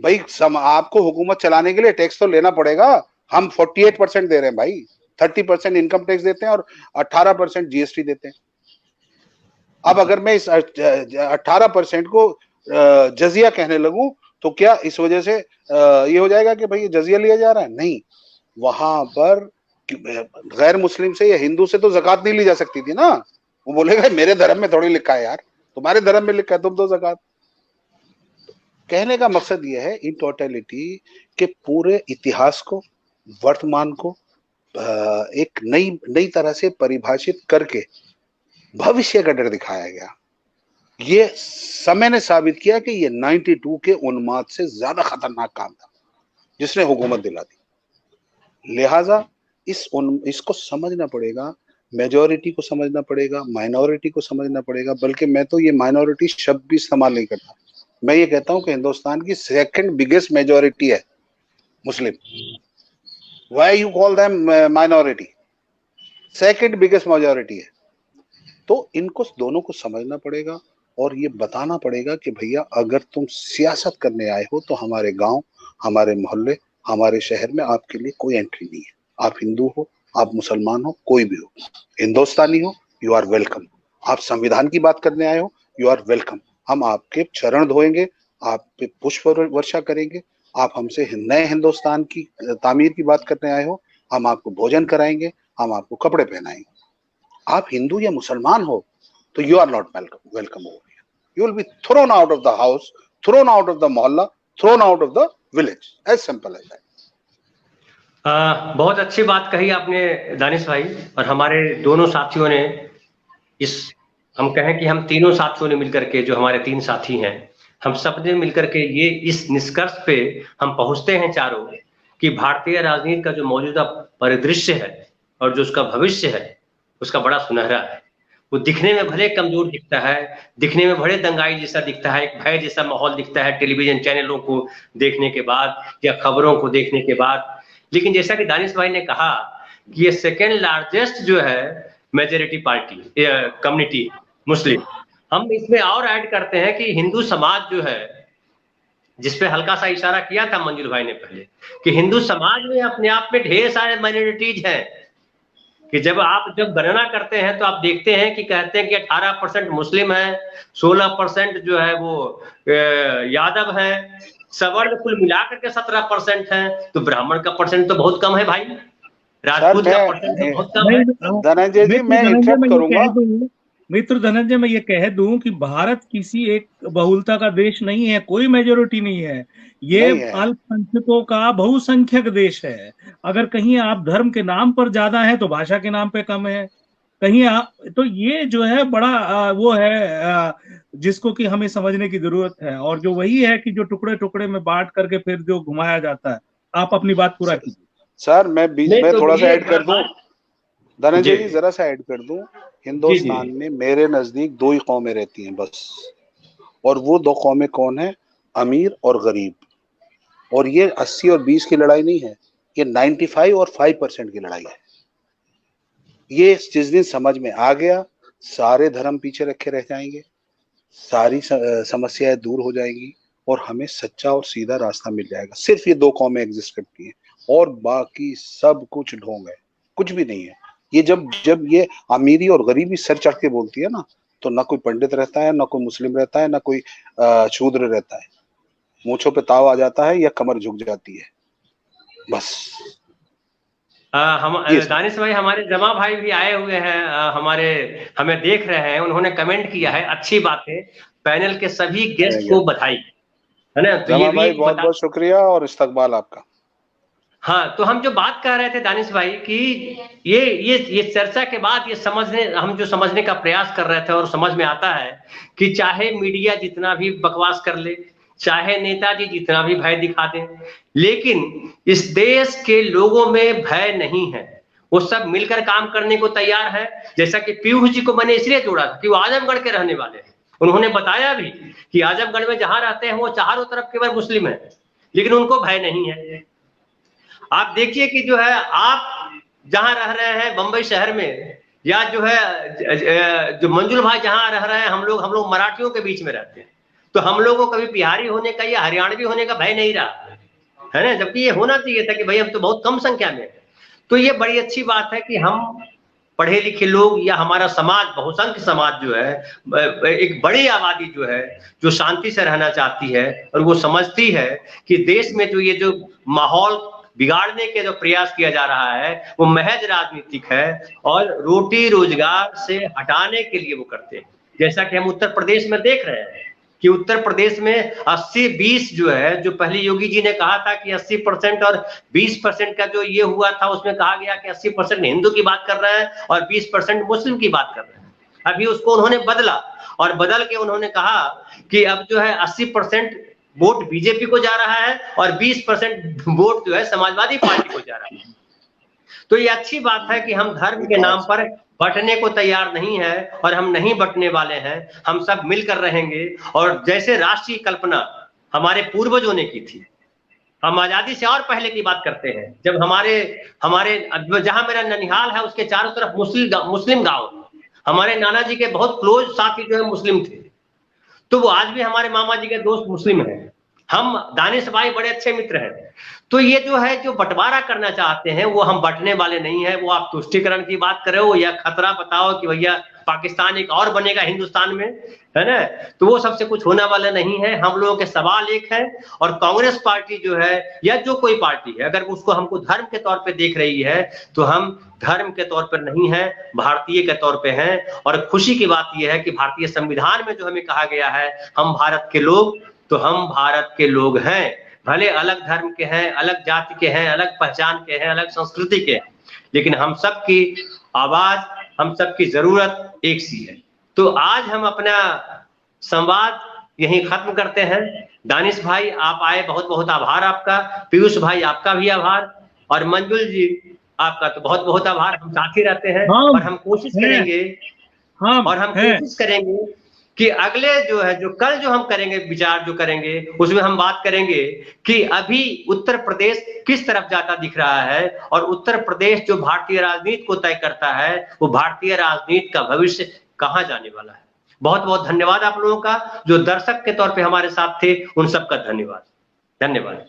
भाई आपको हुकूमत चलाने के लिए टैक्स तो लेना पड़ेगा। हम 48% दे रहे हैं भाई, 30% इनकम टैक्स देते हैं और 18% जीएसटी देते हैं। अब अगर मैं इस 18% को जजिया कहने लगूं तो क्या इस वजह से ये हो जाएगा कि भाई जजिया लिया जा रहा है? नहीं, वहां पर गैर मुस्लिम से या हिंदू से तो जकात नहीं ली जा सकती थी ना। वो बोलेगा मेरे धर्म में थोड़ी लिखा है यार, तुम्हारे धर्म में लिखा है, तुम दो जकात। कहने का मकसद यह है इन टोटलिटी के पूरे इतिहास को, वर्तमान को एक नई तरह से परिभाषित करके भविष्य का डर दिखाया गया। ये समय ने साबित किया कि ये 92 के उन्माद से ज्यादा खतरनाक काम था जिसने हुकूमत दिला दी। लिहाजा इसको समझना पड़ेगा, मेजॉरिटी को समझना पड़ेगा, माइनॉरिटी को समझना पड़ेगा। बल्कि मैं तो ये माइनॉरिटी शब्द भी इस्तेमाल नहीं करता, मैं ये कहता हूं कि हिंदुस्तान की सेकंड बिगेस्ट मेजॉरिटी है मुस्लिम। Why you call them minority? Second biggest majority है। तो इनको दोनों को समझना पड़ेगा और ये बताना पड़ेगा कि भैया अगर तुम सियासत करने आए हो तो हमारे गांव, हमारे मोहल्ले, हमारे शहर में आपके लिए कोई एंट्री नहीं है। आप हिंदू हो, आप मुसलमान हो, कोई भी हो, हिंदुस्तानी हो, यू आर वेलकम। आप संविधान की बात करने आए हो, यू आर वेलकम। हम आपके चरण धोएंगे, आप पे पुष्प वर्षा करेंगे। आप हमसे नए हिंदुस्तान की तामीर की बात करने आए हो, हम आपको भोजन कराएंगे, हम आपको कपड़े पहनाएंगे। आप हिंदू या मुसलमान हो तो you are not welcome over here. You will be thrown out of the house, thrown out of the mohalla, thrown out of the village, as simple as that. बहुत अच्छी बात कही आपने दानिश भाई, और हमारे दोनों साथियों ने हम कहें कि हम तीनों साथियों ने मिलकर के, जो हमारे 3 साथी हैं, हम सब ने मिलकर के ये इस निष्कर्ष पे हम पहुंचते हैं चारों कि भारतीय राजनीति का जो मौजूदा परिदृश्य है और जो उसका भविष्य है उसका बड़ा सुनहरा है। वो दिखने में भले कमजोर दिखता है, दिखने में बड़े दंगाई जैसा दिखता है, एक भय जैसा माहौल दिखता है टेलीविजन चैनलों को देखने के बाद या खबरों को देखने के बाद, लेकिन जैसा कि दानिश भाई ने कहा कि ये सेकेंड लार्जेस्ट जो है मेजॉरिटी पार्टी कम्युनिटी मुस्लिम। हम इसमें और ऐड करते हैं कि हिंदू समाज जो है, जिसपे हल्का सा इशारा किया था मंजूर भाई ने पहले, कि हिंदू समाज में अपने आप में ढेर सारे माइनॉरिटीज हैं। कि जब गणना करते हैं तो आप देखते हैं कि कहते हैं कि 18% मुस्लिम है, 16% जो है वो यादव है, सवर्ण कुल मिलाकर के 17% है। तो ब्राह्मण का परसेंट तो बहुत कम है भाई, राजपूत का परसेंट तो बहुत कम है। धनंजय जी, मैं इंटरप्ट करूंगा। मित्र धनंजय, मैं ये कह दूं कि भारत किसी एक बहुलता का देश नहीं है, कोई मेजोरिटी नहीं है। ये अल्पसंख्यकों का बहुसंख्यक देश है। अगर कहीं आप धर्म के नाम पर ज्यादा है तो भाषा के नाम पे कम है, कहीं तो ये जो है बड़ा वो है जिसको कि हमें समझने की जरूरत है। और जो वही है कि जो टुकड़े टुकड़े में बांट करके फिर जो घुमाया जाता है। आप अपनी बात पूरा कीजिए सर। मैं बीच में थोड़ा सा ऐड कर दूं, धनंजय जी जरा सा ऐड कर दूं। हिंदुस्तान में मेरे नजदीक 2 ही कौमें रहती हैं बस, और वो 2 कौमें कौन है? अमीर और गरीब। और ये 80 और 20 की लड़ाई नहीं है, ये 95 और 5% की लड़ाई है। ये जिस दिन समझ में आ गया, सारे धर्म पीछे रखे रह जाएंगे, सारी समस्याएं दूर हो जाएंगी और हमें सच्चा और सीधा रास्ता मिल जाएगा। सिर्फ ये 2 कौमें एग्जिस्ट करती हैं और बाकी सब कुछ ढोंग है, कुछ भी नहीं है। ये जब ये अमीरी और गरीबी सर चढ़ के बोलती है ना, तो ना कोई पंडित रहता है, ना कोई मुस्लिम रहता है, ना कोई शूद्र रहता है। मूंछों पे ताव आ जाता है या कमर झुक जाती है, बस। हम दानिश भाई, हमारे जमा भाई भी आए हुए हैं, हमारे हमें देख रहे हैं, उन्होंने कमेंट किया है, अच्छी बात है, पैनल के सभी गेस्ट को बधाई, है ना। तो ये भी बहुत बहुत शुक्रिया और इस्तकबाल आपका। हाँ, तो हम जो बात कर रहे थे दानिश भाई कि ये चर्चा के बाद हम जो समझने का प्रयास कर रहे थे और समझ में आता है कि चाहे मीडिया जितना भी बकवास कर ले, चाहे नेताजी जितना भी भय दिखा दें, लेकिन इस देश के लोगों में भय नहीं है। वो सब मिलकर काम करने को तैयार है। जैसा कि पीयूष जी को मैंने इसलिए जोड़ा था कि वो आजमगढ़ के रहने वाले हैं। उन्होंने बताया भी कि आजमगढ़ में जहां रहते हैं वो चारों तरफ केवल मुस्लिम है, लेकिन उनको भय नहीं है। आप देखिए कि जो है, आप जहां रह रहे हैं बंबई शहर में, या जो है जो मंजुल भाई जहां रह रहे हैं, हम लोग मराठियों के बीच में रहते हैं, तो हम लोगों को कभी बिहारी होने का या हरियाणवी होने का भय नहीं रहा है ना, जबकि ये होना चाहिए था कि भाई हम तो बहुत कम संख्या में है। तो ये बड़ी अच्छी बात है कि हम पढ़े लिखे लोग या हमारा समाज, बहुसंख्य समाज जो है, एक बड़ी आबादी जो है, जो शांति से रहना चाहती है और वो समझती है कि देश में जो ये जो माहौल बिगाड़ने के जो प्रयास किया जा रहा है वो महज राजनीतिक है और रोटी रोजगार से हटाने के लिए वो करते हैं। जैसा कि हम उत्तर प्रदेश में देख रहे हैं कि उत्तर प्रदेश में 80-20 जो है, जो पहले योगी जी ने कहा था कि 80% और 20% का जो ये हुआ था, उसमें कहा गया कि 80% हिंदू की बात कर रहे हैं और 20% मुस्लिम की बात कर रहे हैं। अभी उसको उन्होंने बदला और बदल के उन्होंने कहा कि अब जो है 80% वोट बीजेपी को जा रहा है और 20% वोट जो है समाजवादी पार्टी को जा रहा है। तो ये अच्छी बात है कि हम धर्म के नाम पर बंटने को तैयार नहीं है और हम नहीं बंटने वाले हैं। हम सब मिलकर रहेंगे और जैसे राष्ट्र की कल्पना हमारे पूर्वजों ने की थी, हम आजादी से और पहले की बात करते हैं, जब हमारे जहां मेरा ननिहाल है उसके चारों तरफ मुस्लिम गांव, हमारे नाना जी के बहुत क्लोज साथी जो है मुस्लिम थे, तो वो आज भी हमारे मामा जी के दोस्त मुस्लिम हैं। हम दानिश भाई बड़े अच्छे मित्र हैं। तो ये जो है, जो बंटवारा करना चाहते हैं, वो हम बंटने वाले नहीं है। वो आप तुष्टीकरण की बात कर रहे हो या खतरा बताओ कि भैया पाकिस्तान एक और बनेगा हिंदुस्तान में, है ना, तो वो सबसे कुछ होने वाला नहीं है। हम लोगों के सवाल एक है, और कांग्रेस पार्टी जो है या जो कोई पार्टी है, अगर उसको हमको धर्म के तौर पे देख रही है तो हम धर्म के तौर पर नहीं है, भारतीय के तौर पे हैं। और खुशी की बात यह है कि भारतीय संविधान में जो हमें कहा गया है, हम भारत के लोग, तो हम भारत के लोग हैं, भले अलग धर्म के हैं, अलग जाति के हैं, अलग पहचान के हैं, अलग संस्कृति के हैं, लेकिन हम सबकी आवाज, हम सबकी जरूरत एक सी है। तो आज हम अपना संवाद यहीं खत्म करते हैं। दानिश भाई आप आए, बहुत बहुत आभार आपका। पीयूष भाई आपका भी आभार, और मंजुल जी आपका तो बहुत बहुत आभार। हम साथ ही रहते हैं और हम कोशिश करेंगे कि अगले जो है, जो कल जो हम करेंगे, विचार जो करेंगे, उसमें हम बात करेंगे कि अभी उत्तर प्रदेश किस तरफ जाता दिख रहा है, और उत्तर प्रदेश जो भारतीय राजनीति को तय करता है, वो भारतीय राजनीति का भविष्य कहां जाने वाला है। बहुत बहुत धन्यवाद आप लोगों का, जो दर्शक के तौर पे हमारे साथ थे, उन सबका धन्यवाद।